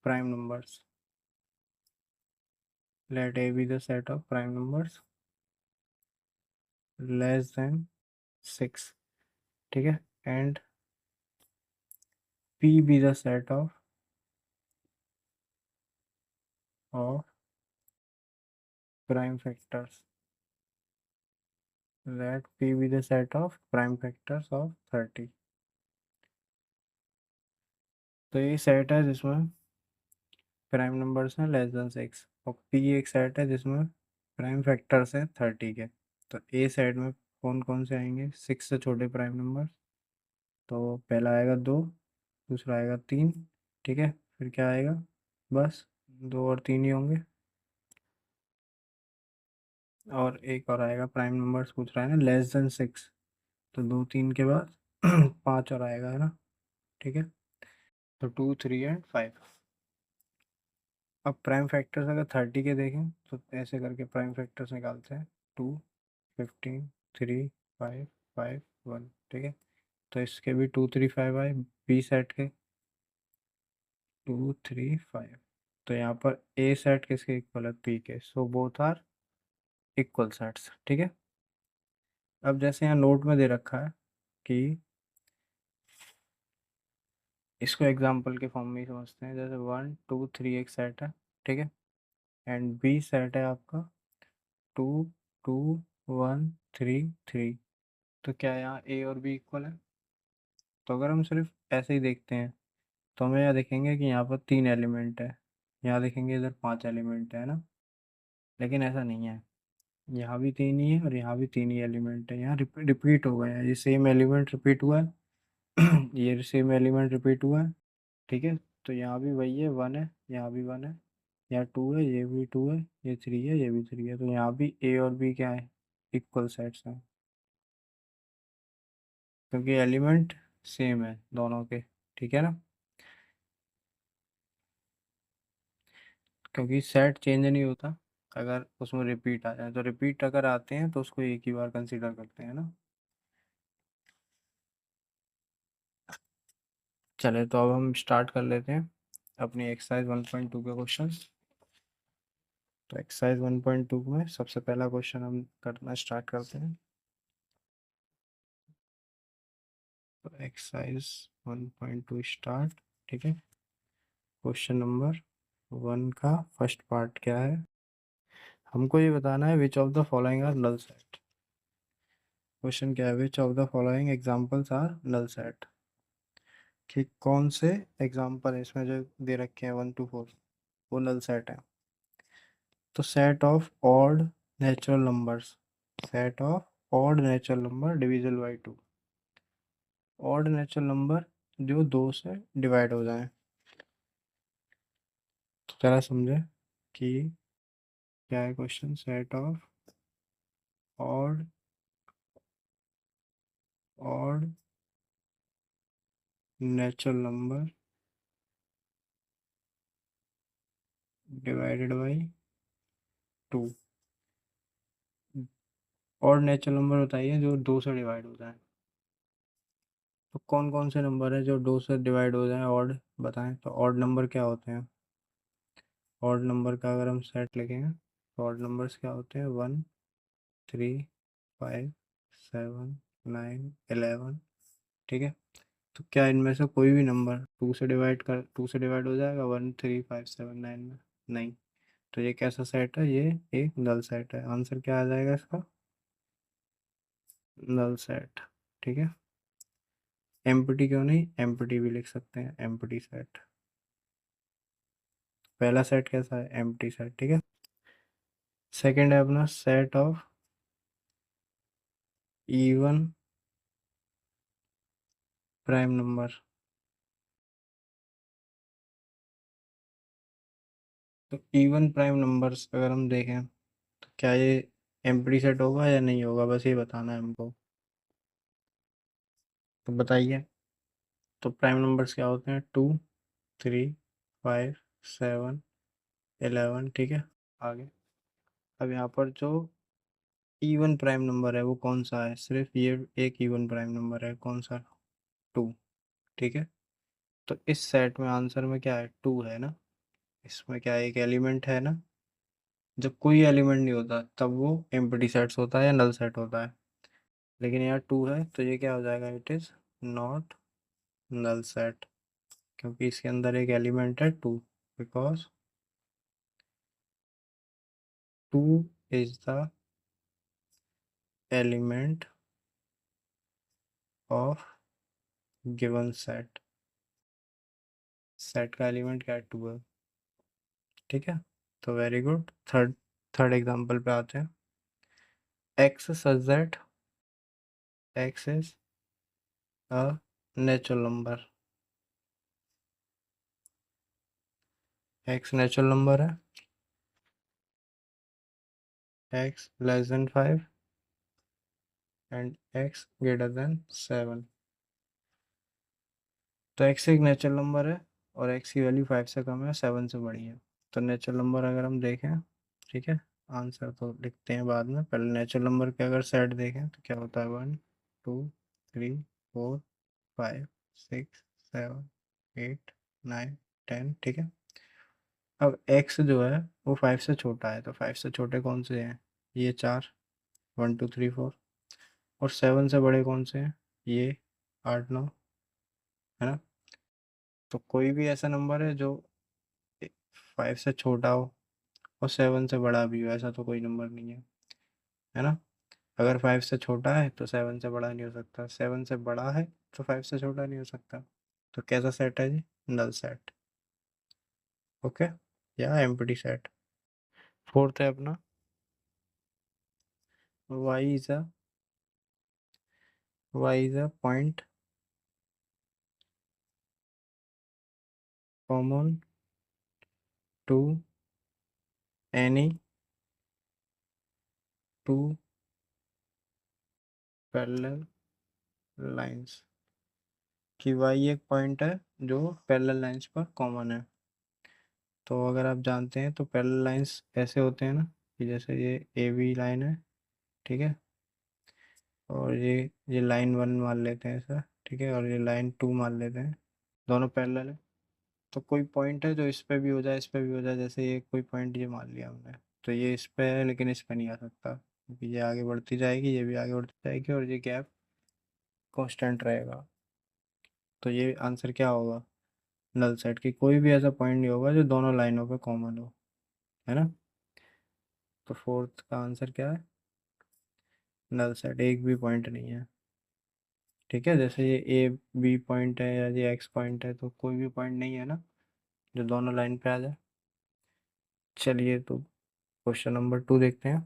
prime numbers, let A be the set of prime numbers less than 6, ठीक है, and P be the set of prime factors, let P be the set of prime factors of 30। तो ये सेट है जिसमें प्राइम नंबर्स हैं लेस देन 6, और P एक सेट है जिसमें प्राइम फैक्टर्स हैं 30 के। तो ए सेट में कौन कौन से आएंगे 6 से छोटे प्राइम नंबर? तो पहला आएगा 2, दूसरा आएगा 3, ठीक है, फिर क्या आएगा, बस 2 और 3 ही होंगे, और एक और आएगा प्राइम नंबर्स पूछ रहा है ना लेस देन 6, तो 2 3 के बाद 5 और आएगा, है ना, ठीक है। तो 2 3 एंड 5। अब प्राइम फैक्टर्स अगर 30 के देखें तो ऐसे करके प्राइम फैक्टर्स निकालते हैं, 2 15 3 5 5 1, ठीक है। तो इसके भी 2 3 5 आए बी सेट के, 2 3 5। तो यहाँ पर ए सेट किसके इक्वल है, पी के, so both are equal sets, ठीक है। अब जैसे यहाँ नोट में दे रखा है कि इसको एग्जाम्पल के फॉर्म में ही समझते हैं, जैसे 1 2 3 एक सेट है, ठीक है, एंड बी सेट है आपका 2 2 1 3 3। तो क्या यहाँ ए और बी इक्वल है? तो अगर हम सिर्फ ऐसे ही देखते हैं तो हमें यहाँ देखेंगे कि यहाँ पर 3 एलिमेंट है, यहाँ देखेंगे इधर 5 एलिमेंट है ना, लेकिन ऐसा नहीं है, यहाँ भी 3 ही है और यहाँ भी 3 ही एलिमेंट है, यहाँ रिपीट हो गया है, ये सेम एलिमेंट रिपीट हुआ है ये सेम एलिमेंट रिपीट हुआ है, ठीक है। तो यहाँ भी वही है, 1 है, यहाँ भी 1 है, यहाँ 2 है, ये भी 2 है, ये 3 है, ये भी 3 है, तो यहाँ भी ए और बी क्या है, इक्वल सेट्स हैं, क्योंकि एलिमेंट सेम है दोनों के, ठीक है ना। क्योंकि सेट चेंज नहीं होता, अगर उसमें रिपीट आ जाए, तो रिपीट अगर आते हैं तो उसको एक ही बार कंसीडर करते हैं ना। चले तो अब हम स्टार्ट कर लेते हैं अपनी एक्सरसाइज 1.2 के क्वेश्चन। तो एक्सरसाइज 1.2 में सबसे पहला क्वेश्चन हम करना स्टार्ट करते हैं। तो एक्सरसाइज 1.2 स्टार्ट, ठीक है। क्वेश्चन नंबर 1 का फर्स्ट पार्ट क्या है, हमको ये बताना है which of the following are null set. Question क्या है, which of the following examples are null set, कि कौन से एग्जांपल है इसमें जो दे रखे हैं 1 to 4 वो नल सेट है। तो set of odd natural numbers, set of odd natural number divisible by 2, odd natural number जो 2 से डिवाइड हो जाए। तो जरा समझे कि क्या है question, set of odd odd natural number divided by 2। Odd natural number बताइए जो 2 से डिवाइड हो जाए। तो कौन कौन से नंबर है जो 2 से डिवाइड हो जाए ऑड, बताएं। तो ऑड नंबर क्या होते हैं, ऑड नंबर का अगर हम सेट लिखेंगे तो ऑड नंबर्स क्या होते हैं, 1 3 5 7 9 11, ठीक है। तो क्या इनमें से कोई भी नंबर 2 से डिवाइड हो जाएगा 1 3 5 7 9 में? नहीं। तो ये कैसा सेट है, ये एक नल सेट है, आंसर क्या आ जाएगा इसका, नल सेट, ठीक है। एम्प्टी क्यों नहीं, एम्प्टी भी लिख सकते हैं, एम्प्टी सेट। पहला सेट कैसा है, एम्प्टी सेट, ठीक है। सेकंड है अपना set of even prime number. तो इवन प्राइम नंबर्स अगर हम देखें तो क्या ये एम्प्टी सेट होगा या नहीं होगा, बस ये बताना है हमको। तो बताइए। तो प्राइम नंबर्स क्या होते हैं, 2 3 5 7 11, ठीक है। आगे अब यहाँ पर जो इवन प्राइम नंबर है वो कौन सा है, सिर्फ ये एक इवन प्राइम नंबर है, कौन सा, 2, ठीक है। तो इस सेट में आंसर में क्या है, 2 है ना, इसमें क्या है, एक एलिमेंट है ना, जब कोई एलिमेंट नहीं होता तब वो एम्प्टी सेट्स होता है या नल सेट होता है। लेकिन यहाँ 2 है तो ये क्या हो जाएगा, it is not null set, क्योंकि इसके अंदर एक एलिमेंट है 2, because 2 is the element of given set. Set का एलिमेंट क्या है, 2 है। ठीक है, तो very good. Third third example पे आते हैं। x such that x is a natural number। x natural number है, x less than 5 and x greater than 7। तो x एक नेचुरल नंबर है और x की वैल्यू 5 से कम है, 7 से बड़ी है। तो नेचुरल नंबर अगर हम देखें, ठीक है, आंसर तो लिखते हैं बाद में, पहले नेचुरल नंबर के अगर सेट देखें तो क्या होता है, 1 2 3 4 5 6 7 8 9 10। ठीक है, अब x जो है वो 5 से छोटा है, तो 5 से छोटे कौन से हैं, ये 4, 1 2 3 4। और 7 से बड़े कौन से हैं, ये 8 9, है ना। तो कोई भी ऐसा नंबर है जो 5 से छोटा हो और 7 से बड़ा भी हो, ऐसा तो कोई नंबर नहीं है ना। अगर 5 से छोटा है तो 7 से बड़ा नहीं हो सकता, 7 से बड़ा है तो 5 से छोटा नहीं हो सकता। तो कैसा सेट है जी, नल सेट। ओके, या एम्प्टी सेट। फोर्थ है अपना, y is a point common to any two parallel lines। कि y एक पॉइंट है जो पैरेलल लाइंस पर कॉमन है। तो अगर आप जानते हैं तो पैरेलल लाइंस ऐसे होते हैं ना, कि जैसे ये ए बी लाइन है, ठीक है, और ये लाइन 1 मान लेते हैं ऐसा, ठीक है, और ये लाइन 2 मान लेते हैं, दोनों पैरेलल है। तो कोई पॉइंट है जो इस पे भी हो जाए इस पे भी हो जाए, जैसे ये कोई पॉइंट ये मान लिया हमने, तो ये इस पे है लेकिन इस पे नहीं आ सकता, क्योंकि ये आगे बढ़ती जाएगी, ये भी आगे बढ़ती जाएगी, और ये गैप कांस्टेंट रहेगा। तो ये आंसर क्या होगा, नल सेट की कोई भी ऐसा पॉइंट नहीं होगा जो दोनों लाइनों पे कॉमन हो, है ना। तो फोर्थ का आंसर क्या है, नल सेट, एक भी पॉइंट नहीं है। ठीक है, जैसे ये ए बी पॉइंट है या ये एक्स पॉइंट है, तो कोई भी पॉइंट नहीं है ना जो दोनों लाइन पे आ जाए। चलिए, तो क्वेश्चन नंबर 2 देखते हैं।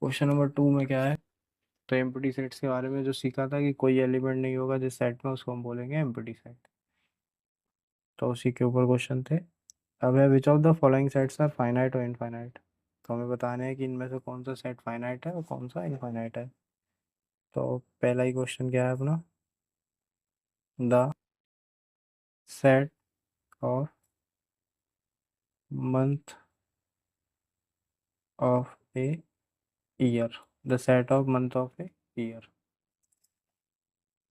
क्वेश्चन नंबर 2 में क्या है, तो एम्प्टी सेट्स के बारे में जो सीखा था कि कोई एलिमेंट नहीं होगा जिस सेट में, उसको हम बोलेंगे एम्प्टी सेट। तो उसी के ऊपर क्वेश्चन थे। अब है, which of the following sets are finite और इनफाइनाइट। तो हमें बताना है कि इनमें से कौन सा सेट फाइनाइट है और कौन सा इनफाइनाइट है। तो पहला ही क्वेश्चन क्या है अपना, the set of month of a year. The set of month of a year,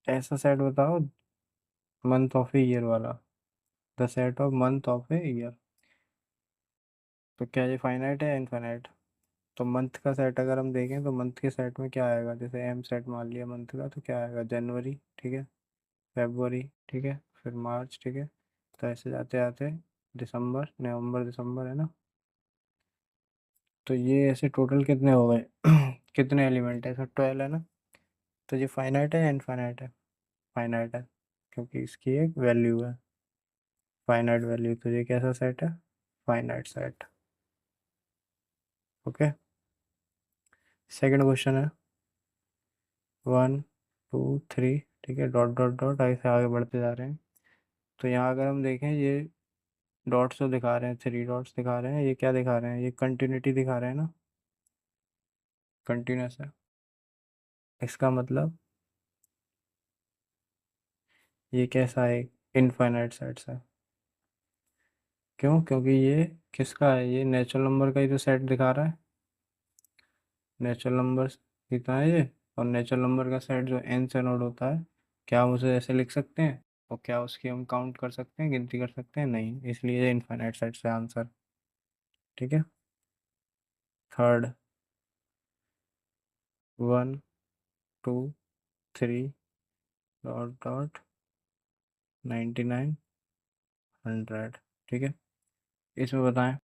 ऐसा सेट बताओ मंथ ऑफ ए ईयर वाला। The set of month of a year, तो क्या ये फाइनाइट है या इनफाइनाइट। तो मंथ का सेट अगर हम देखें तो मंथ के सेट में क्या आएगा, जैसे एम सेट मान लिया मंथ का, तो क्या आएगा, जनवरी, ठीक है, फेब्रुवरी, ठीक है, फिर मार्च, ठीक है, तो ऐसे जाते जाते दिसंबर, नवंबर, दिसंबर, है ना। तो ये ऐसे टोटल कितने हो गए कितने एलिमेंट है, सब 12 है ना। तो ये फाइनाइट है या इनफाइनाइट है, फाइनाइट है, क्योंकि इसकी एक वैल्यू है, फाइनाइट वैल्यू। तो ये कैसा सेट है, finite set. Okay, second question है, 1 2 3, ठीक है, डॉट डॉट डॉट ऐसे आगे बढ़ते जा रहे हैं। तो यहाँ अगर हम देखें, ये डॉट्स जो दिखा रहे हैं, 3 डॉट्स दिखा रहे हैं, ये क्या दिखा रहे हैं, ये कंटिन्यूटी दिखा रहे हैं ना, कंटिन्यूस है। इसका मतलब ये कैसा है, इनफाइनाइट सेट्स है। क्यों, क्योंकि ये किसका है, ये नेचुरल नंबर का ही तो सेट दिखा रहा है, नेचुरल नंबर कितना है ये, और नेचुरल नंबर का सेट जो n से नोड होता है, क्या हम उसे ऐसे लिख सकते हैं, और क्या उसकी हम काउंट कर सकते हैं, गिनती कर सकते हैं, नहीं, इसलिए ये इनफाइनाइट सेट्स है आंसर। ठीक है, थर्ड 1 2 3 डॉट डॉट 99 100। ठीक है, इसमें बताएं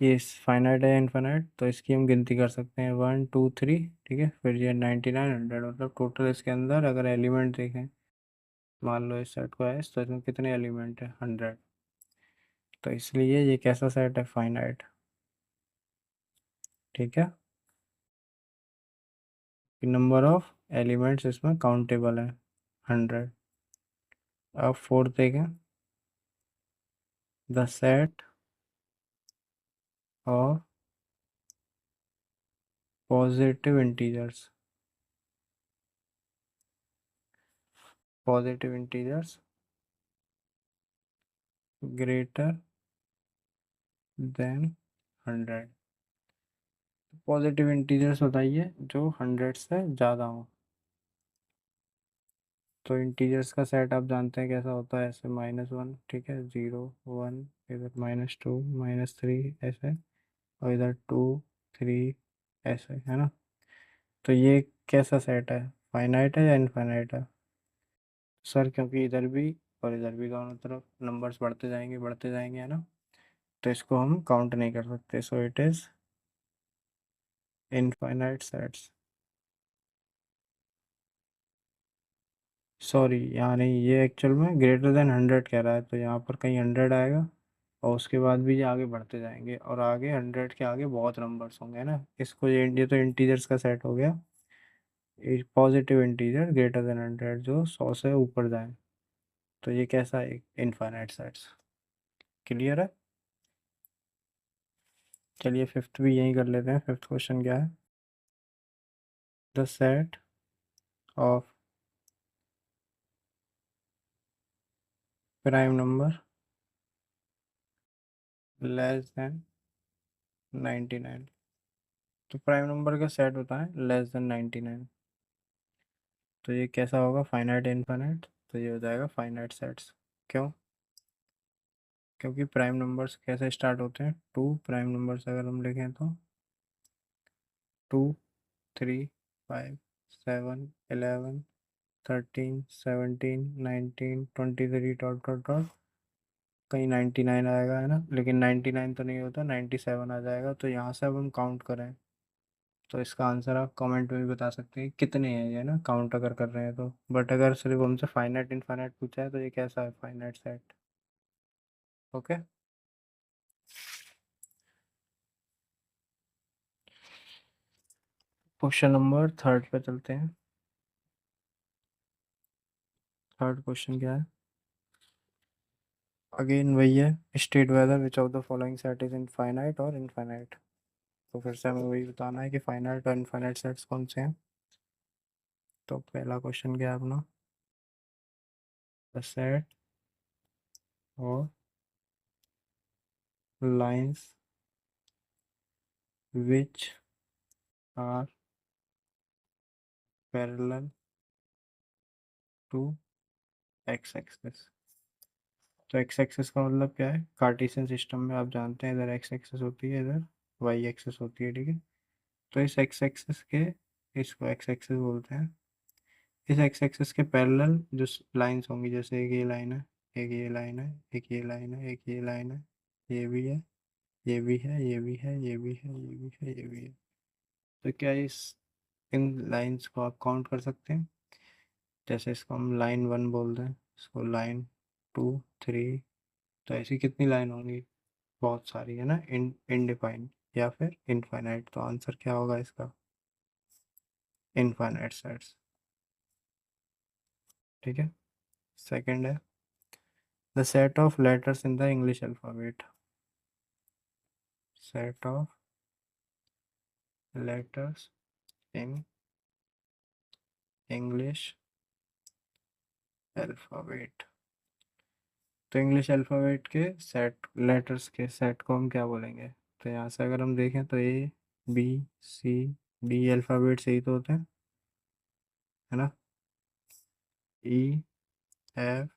ये फाइनाइट है इनफाइनाइट, तो इसकी हम गिनती कर सकते हैं 1 2 3। ठीक है, फिर ये 99 100, मतलब टोटल इसके अंदर अगर एलिमेंट देखें, मान लो इस सेट को है तो इसमें कितने एलिमेंट है 100। तो इसलिए ये कैसा सेट है, फाइनाइट। ठीक है, नंबर ऑफ एलिमेंट्स इसमें काउंटेबल है 100। अब फोर्थ देखें, the set of positive integers, positive integers greater than 100। Positive integers बताइए जो 100 से ज़्यादा हो। तो इंटीजर्स का सेट आप जानते हैं कैसा होता है, ऐसे -1, ठीक है, 0 1, इधर -2 -3 ऐसे, और इधर 2 3 ऐसे, है ना। तो ये कैसा सेट है, फाइनाइट है या इनफाइनाइट है? सर क्योंकि इधर भी और इधर भी दोनों तरफ नंबर्स बढ़ते जाएंगे, है ना, तो इसको हम काउंट नहीं कर सकते, so it is infinite sets. Sorry, यहाँ नहीं, ये एक्चुअल में ग्रेटर देन 100 कह रहा है, तो यहाँ पर कहीं 100 आएगा, और उसके बाद भी ये आगे बढ़ते जाएंगे, और आगे 100 के आगे बहुत नंबर्स होंगे, है ना। इसको ये तो इंटीजर्स का सेट हो गया, पॉजिटिव इंटीजर ग्रेटर देन 100 जो 100 से ऊपर जाए, तो ये कैसा है, इनफाइनाइट सेट्स। क्लियर है। चलिए फिफ्थ भी यही कर लेते हैं। फिफ्थ क्वेश्चन क्या है, the set of prime number less than 99। तो प्राइम नंबर का सेट होता है लेस देन 99, तो ये कैसा होगा, फाइनाइट इनफाइनाइट, तो ये हो जाएगा फाइनाइट सेट्स। क्यों? क्योंकि प्राइम नंबर्स कैसे स्टार्ट होते हैं, टू प्राइम नंबर्स अगर हम लिखें तो 2 3 5 7 11 13 17 19 23 डॉट डॉट डॉट, कहीं 99 आएगा, है ना, लेकिन 99 तो नहीं होता, 97 आ जाएगा। तो यहाँ से अब हम काउंट करें, तो इसका आंसर आप कमेंट में भी बता सकते हैं कितने हैं ये ना, काउंट अगर कर रहे हैं तो। बट अगर सिर्फ हमसे फाइनाइट इनफाइनाइट पूछा है तो ये कैसा है, finite set. Okay, question number third पे चलते हैं। थर्ड क्वेश्चन क्या है, अगेन वही है, state whether which of the following set is infinite और इनफाइनाइट। तो फिर से हमें वही बताना है कि फाइनाइट और इनफाइनाइट सेट्स कौन से हैं। तो पहला क्वेश्चन क्या है अपना, द सेट और lines which are parallel to X axis. तो एक्स एक्सिस का मतलब क्या है, कार्टेशियन सिस्टम में आप जानते हैं इधर एक्स एक्सिस होती है, इधर वाई एक्सिस होती है, ठीक है। तो इस एक्स एक्सिस के, इसको एक्स एक्सिस बोलते हैं, इस एक्स एक्सिस के पैरेलल जो लाइंस होंगी, जैसे एक ये लाइन है, एक ये लाइन है, एक ये लाइन है, एक ये लाइन है, ये भी है, ये भी है, ये भी है, ये भी है, ये भी है, ये भी है। तो क्या इस इन लाइंस को आप काउंट कर सकते हैं, जैसे इसको हम लाइन 1 बोल दें, इसको लाइन 2 3, तो ऐसी कितनी लाइन होंगी, बहुत सारी, है ना, इनडिफाइंड या फिर इनफाइनाइट। तो आंसर क्या होगा इसका, इनफाइनाइट सेट्स। ठीक है, सेकंड है, the set of letters in the English alphabet. Set of letters in English alphabet. तो इंग्लिश अल्फ़ाबेट के सेट, लेटर्स के सेट को हम क्या बोलेंगे। तो यहाँ से अगर हम देखें तो A B C D alphabet से ही तो होते हैं, है ना, ई एफ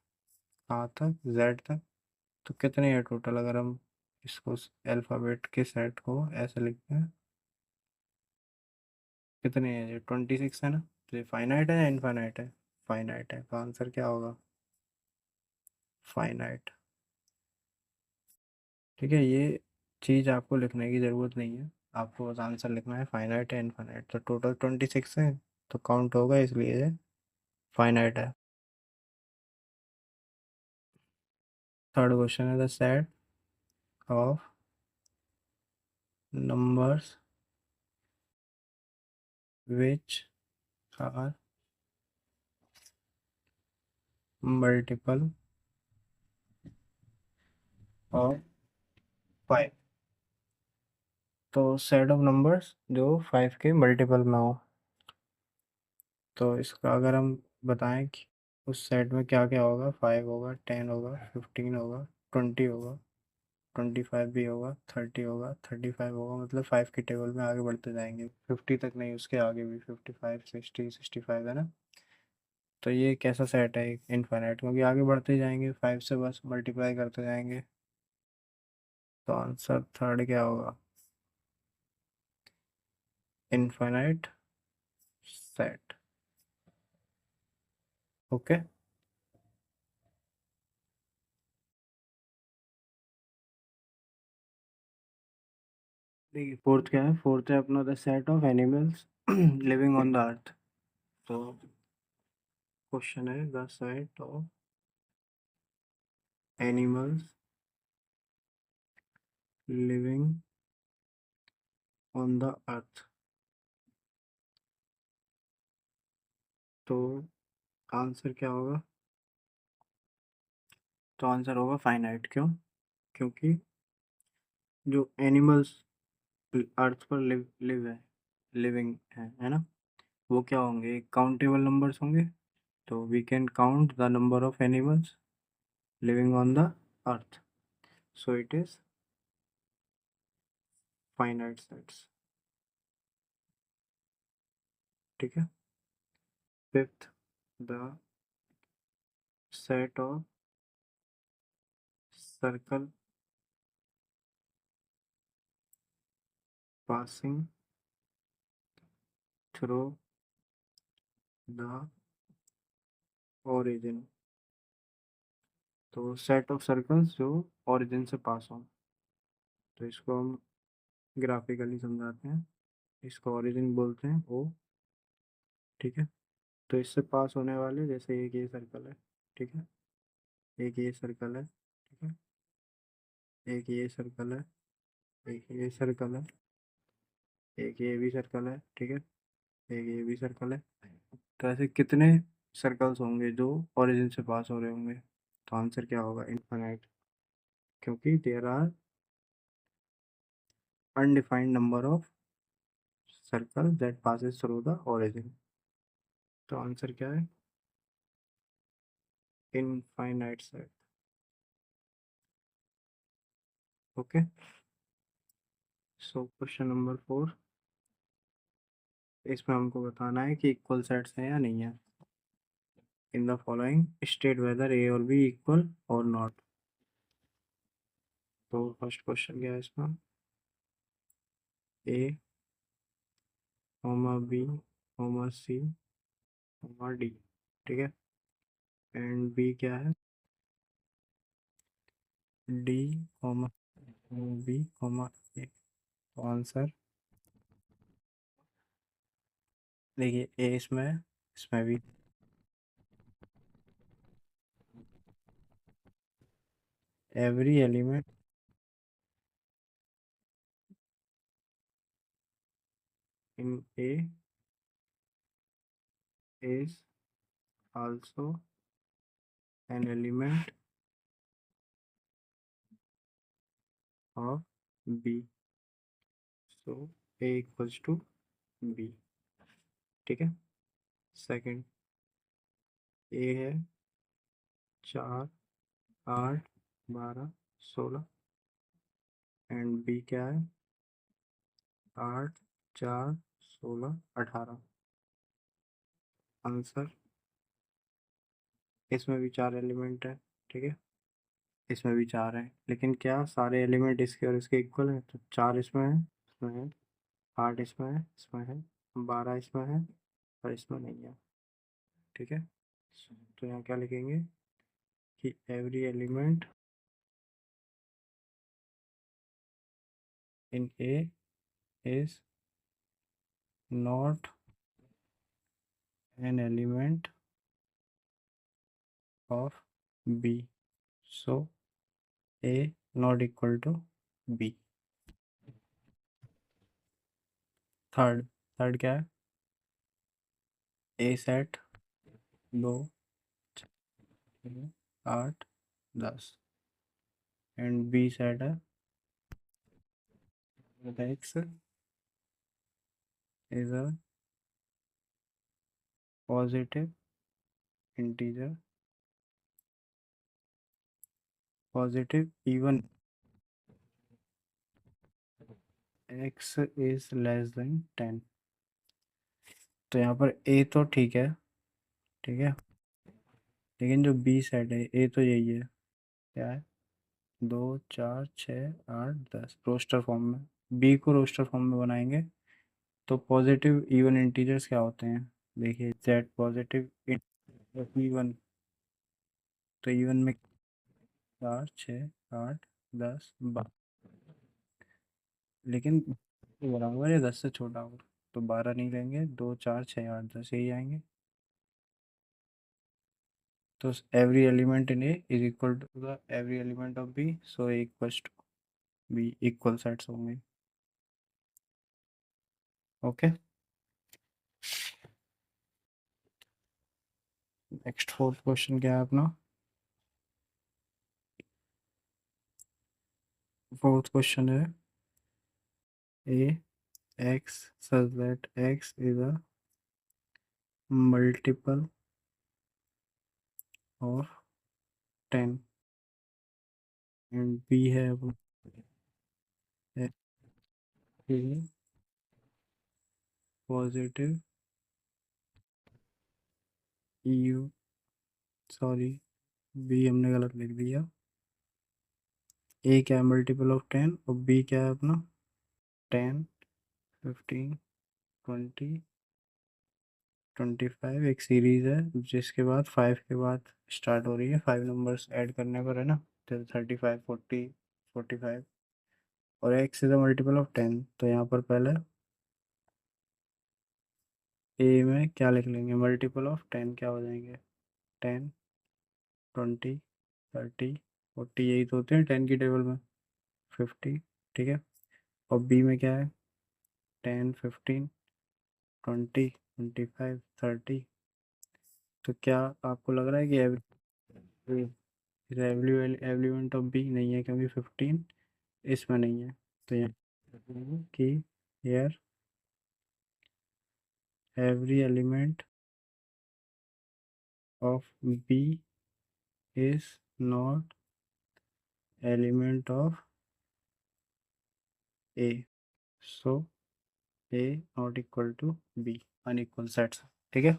कहाँ तक, जेड तक। तो कितने हैं टोटल, अगर हम इसको अल्फ़ाबेट के सेट को ऐसे लिखते हैं। कितने हैं ये? 26 है ना? तो ये फाइनाइट है या इनफाइनाइट है? फाइनाइट है, तो आंसर क्या होगा? फाइनाइट। ठीक है, ये चीज़ आपको लिखने की ज़रूरत नहीं है, आपको बस आंसर लिखना है फाइनाइट है इनफाइनाइट। तो टोटल 26 है, तो काउंट होगा, इसलिए ये फाइनाइट है। थर्ड क्वेश्चन है the set of numbers which are multiple of 5। तो सेट ऑफ नंबर्स जो 5 के मल्टीपल में हो। तो इसका अगर हम बताएं कि उस सेट में क्या क्या होगा, 5 होगा, 10 होगा, 15 होगा, 20 होगा, 25 भी होगा, 30 होगा, 35 होगा, मतलब 5 की टेबल में आगे बढ़ते जाएंगे, 50 तक नहीं, उसके आगे भी 55, 60, 65 है ना। तो ये कैसा सेट है? इनफाइनाइट, क्योंकि आगे बढ़ते जाएंगे, 5 से बस मल्टीप्लाई करते जाएंगे। तो आंसर थर्ड क्या होगा? Infinite set. ओके। देखिए फोर्थ क्या है? फोर्थ है अपना the set of animals living on the अर्थ। तो क्वेश्चन है the set of animals living on the अर्थ। तो आंसर क्या होगा? तो आंसर होगा फाइनाइट। क्यों? क्योंकि जो एनिमल्स अर्थ पर लिव है, लिविंग है ना, वो क्या होंगे? काउंटेबल नंबर्स होंगे। तो we can count the number of animals living on the earth, so it is finite sets. ठीक है। Fifth, the set of circle passing through the origin। तो सेट ऑफ सर्कल्स जो ओरिजिन से पास हो। तो इसको हम ग्राफिकली समझाते हैं। इसको ओरिजिन बोलते हैं ओ। ठीक है। तो इससे पास होने वाले, जैसे एक ये सर्कल है, ठीक है, एक ये सर्कल है, ठीक है, एक ये सर्कल है, एक ये सर्कल है, एक ये भी सर्कल है, ठीक है, एक ये भी सर्कल है। तो ऐसे कितने सर्कल्स होंगे जो ओरिजिन से पास हो रहे होंगे? तो आंसर क्या होगा? इनफाइनाइट, क्योंकि there are undefined number of circle that passes through the origin। तो आंसर क्या है? Infinite set. Okay. So question number 4, इसमें हमको बताना है कि इक्वल सेट्स हैं या नहीं है। In the following state whether A और बी इक्वल और नॉट। तो फर्स्ट क्वेश्चन क्या है इसका? ए बी सी डी, ठीक है, एंड बी क्या है? डी बी ए। तो आंसर देखिए, ए इसमें है, इसमें भी। Every element in A is also an element of B, so A equals to B। ठीक है। सेकंड, ए है 4, 8, 12, 16, एंड बी क्या है? 8, 4, 16, 18। आंसर, इसमें भी 4 एलिमेंट है, ठीक है, इसमें भी 4 है, लेकिन क्या सारे एलिमेंट इसके और इसके इक्वल है? तो 4 इसमें है, 8 इसमें है, 12 इसमें है, और इसमें नहीं है। ठीक है, तो यहाँ क्या लिखेंगे कि every element in A is not an element of B, so A not equal to B. Third third क्या है? A set 2, 8, 10 and B set है x is a positive integer, positive even x is less than 10। तो यहाँ पर a तो ठीक है, ठीक है, लेकिन जो b सेट है, a तो यही है, क्या है? 2, 4, 6, 8, 10 रोस्टर फॉर्म में। b को रोस्टर फॉर्म में बनाएंगे तो पॉजिटिव इवन इंटीजर्स क्या होते हैं? देखिए, z पॉजिटिव इवन, तो इवन में 4, 6, 8, 10, 12, लेकिन बराबर है 10 से छोटा होगा, तो 12 नहीं लेंगे, 2, 4, 6, 8, 10 यही आएंगे। तो every element in A is equal to the every element of B, so A equals to B, equal sets होंगे। ओके, नेक्स्ट फोर्थ क्वेश्चन क्या है अपना? फोर्थ क्वेश्चन है A x such that x is a multiple of 10 and B है पॉजिटिव यू, सॉरी, बी हमने गलत लिख दिया। ए क्या है? मल्टीपल ऑफ 10, और बी क्या है अपना? 10, 15, 20, 25 एक सीरीज है जिसके बाद 5 के बाद स्टार्ट हो रही है, 5 नंबर्स ऐड करने पर है ना, तो 35, 40, 45, और x is a multiple of 10। तो यहाँ पर पहले ए में क्या लिख लेंगे? मल्टीपल ऑफ 10 क्या हो जाएंगे? 10, 20, 30, 40, यही तो होते हैं 10 की टेबल में, 50। ठीक है, और बी में क्या है? 10, 15, 20, 25, 30। तो क्या आपको लग रहा है कि एवरीवेंट ऑफ बी नहीं है, क्योंकि 15 इसमें नहीं है। तो यहाँ कि here every element of B is not element of A, so A not equal to B, unequal sets। ठीक है,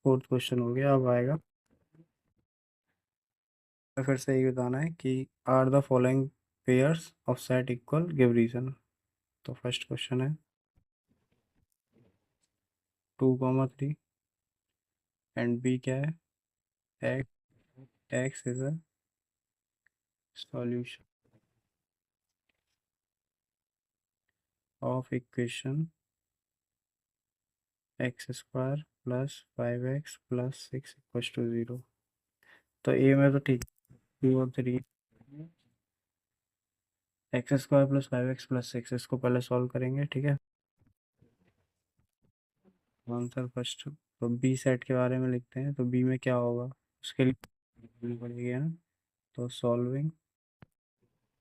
फोर्थ क्वेश्चन हो गया। अब आएगा, तो फिर से ये बताना है कि are the following pairs of set equal, give reason. तो फर्स्ट क्वेश्चन है 2, 3 एंड बी क्या है? X is a solution of equation x square plus 5x plus 6 equals to 0। तो ए में तो ठीक, 2 और 3, x square plus 5x plus 6, इसको पहले सॉल्व करेंगे। ठीक है, आंसर फर्स्ट। तो बी सेट के बारे में लिखते हैं, तो बी में क्या होगा उसके लिए पड़ेगी ना, तो solving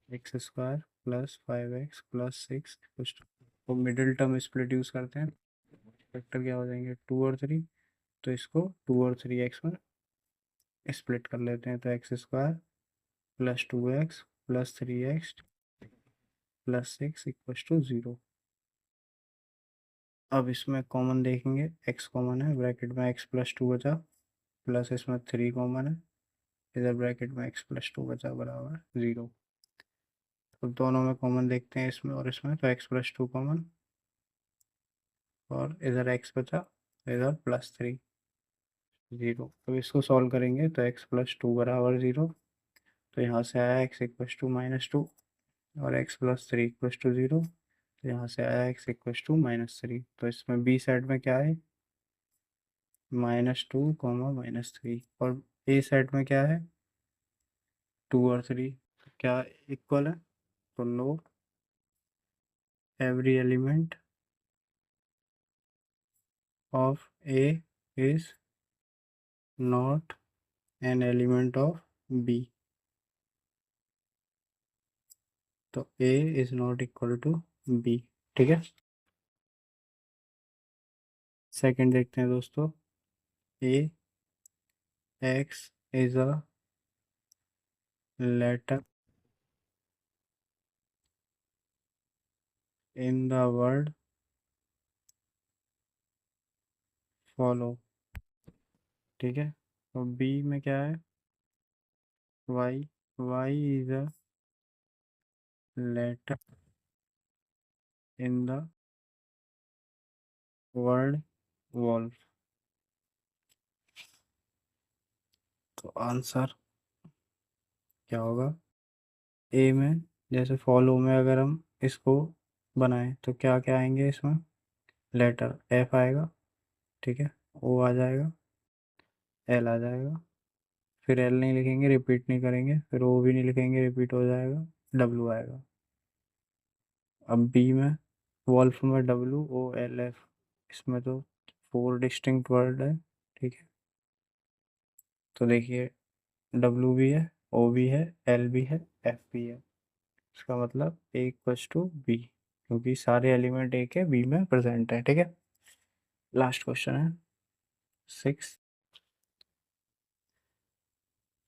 x square plus 5x plus 6 तो मिडिल टर्म स्प्लिट यूज करते हैं, फैक्टर क्या हो जाएंगे? 2 और 3, तो इसको 2 और 3x में स्प्लिट कर लेते हैं, तो x square plus 2x plus 3x plus 6 equal to 0। अब इसमें कॉमन देखेंगे, x कॉमन है, ब्रैकेट में x प्लस 2 बचा, प्लस इसमें 3 कॉमन है, इधर ब्रैकेट में x प्लस 2 बचा बराबर 0। तो दोनों में कॉमन देखते हैं, इसमें और इसमें, तो x प्लस 2 कॉमन, और इधर x बचा, इधर प्लस 3, 0। तो इसको सॉल्व करेंगे तो x प्लस 2 बराबर 0, तो यहाँ से आया x इक्वस टू -2, और x प्लस 3 इक्वस टू 0, तो यहाँ से आया x इक्वस टू -3। तो इसमें b साइड में क्या है, -2 -3, और a साइड में क्या है, 2 और 3, क्या इक्वल है, तो no every element of a is not an element of b। तो a is not equal to b। ठीक है, सेकंड देखते हैं दोस्तों। a x is a letter in the word follow. ठीक है, तो b में क्या है, y is a letter in the word wolf. तो आंसर क्या होगा, ए में, जैसे फॉलो में अगर हम इसको बनाएं तो क्या क्या आएंगे इसमें, लेटर एफ आएगा, ठीक है, ओ आ जाएगा, एल आ जाएगा, फिर एल नहीं लिखेंगे, रिपीट नहीं करेंगे, फिर ओ भी नहीं लिखेंगे, रिपीट हो जाएगा, डब्लू आएगा। अब बी में, वॉल्फ में WOLF, इसमें तो 4 डिस्टिंक्ट वर्ड है। ठीक है, तो देखिए डब्लू भी है, ओ भी है, एल भी है, एफ भी है। इसका मतलब ए इक्वस टू बी, क्योंकि सारे एलिमेंट ए के बी में प्रेजेंट है। ठीक है, लास्ट क्वेश्चन है 6।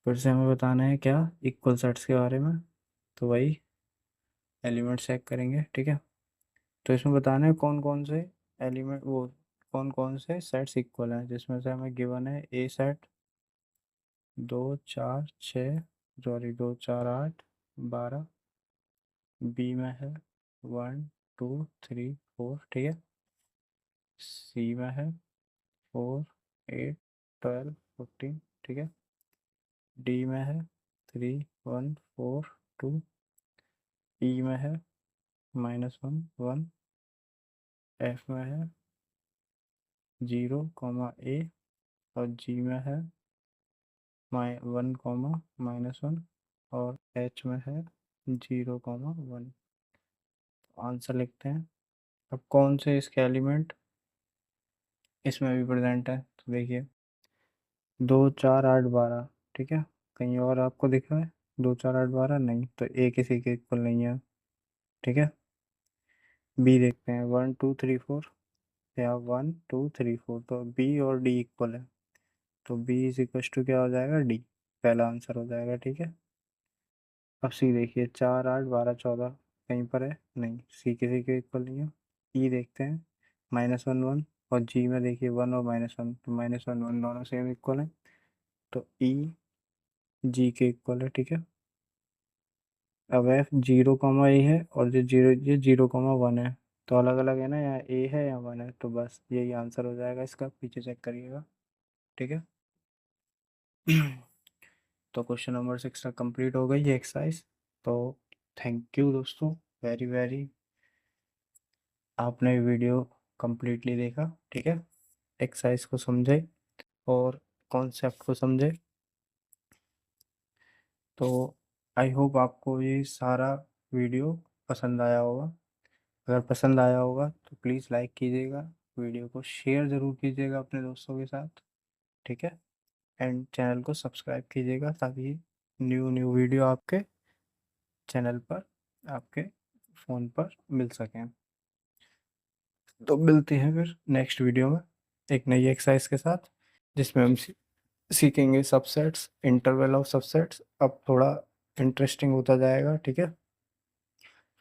फिर से हमें बताना है क्या, इक्वल सेट्स के बारे में। तो वही एलिमेंट चेक करेंगे। ठीक है, तो इसमें बताना है कौन कौन से एलिमेंट, वो कौन कौन से सेट्स इक्वल हैं, जिसमें से हमें गिवन है ए सेट 2 4 6, सॉरी 2 4 8 12, बी में है 1 2 3 4, ठीक है, सी में है 4 8 12 14, ठीक है, डी में है 3 1 4 2, ई में है -1 1, एफ में है 0 ए, और जी में है 1 -1, और एच में है 0 1। आंसर लिखते हैं। अब कौन से इसके एलिमेंट इसमें भी प्रेजेंट है, तो देखिए 2 4 8 12, ठीक है, कहीं और आपको दिख रहा है 2 4 8 12, नहीं, तो ए किसी के इक्वल नहीं है। ठीक है, बी देखते हैं 1 2 3 4, या 1 2 3 4, तो बी और डी इक्वल है, तो बी इज इक्वल टू क्या हो जाएगा, डी, पहला आंसर हो जाएगा। ठीक है, अब सी देखिए 4 8 12 14, कहीं पर है नहीं, सी किसी के इक्वल नहीं है। ई देखते हैं -1 1, और जी में देखिए 1 और -1, तो -1 1 दोनों सेम इक्वल है, तो ई जी के इक्वल है। ठीक है, अब एफ 0 ए है, और जो जीरो, ये 0 1 है, तो अलग अलग है ना, या ए है या 1 है, तो बस यही आंसर हो जाएगा इसका, पीछे चेक करिएगा। ठीक है, तो क्वेश्चन नंबर 6 तक कंप्लीट हो गई ये एक्सरसाइज। तो थैंक यू दोस्तों, वेरी वेरी, आपने वीडियो कंप्लीटली देखा। ठीक है, एक्सरसाइज को समझे और कॉन्सेप्ट को समझे। तो आई होप आपको ये सारा वीडियो पसंद आया होगा। अगर पसंद आया होगा तो प्लीज़ लाइक कीजिएगा, वीडियो को शेयर ज़रूर कीजिएगा अपने दोस्तों के साथ। ठीक है, एंड चैनल को सब्सक्राइब कीजिएगा, ताकि न्यू न्यू वीडियो आपके चैनल पर, आपके फ़ोन पर मिल सकें। तो मिलते हैं फिर नेक्स्ट वीडियो में एक नई एक्सरसाइज के साथ, जिसमें हम सीखेंगे सबसेट्स, इंटरवल ऑफ सबसेट्स। अब थोड़ा इंटरेस्टिंग होता जाएगा। ठीक है,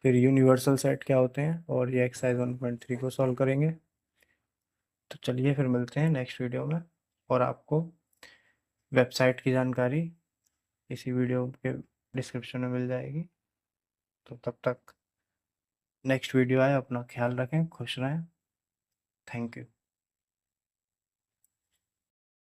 फिर यूनिवर्सल सेट क्या होते हैं, और ये एक्सरसाइज 1.3 को सॉल्व करेंगे। तो चलिए फिर मिलते हैं नेक्स्ट वीडियो में, और आपको वेबसाइट की जानकारी इसी वीडियो के डिस्क्रिप्शन में मिल जाएगी। तो तब तक नेक्स्ट वीडियो आए, अपना ख्याल रखें, खुश रहें। Thank you.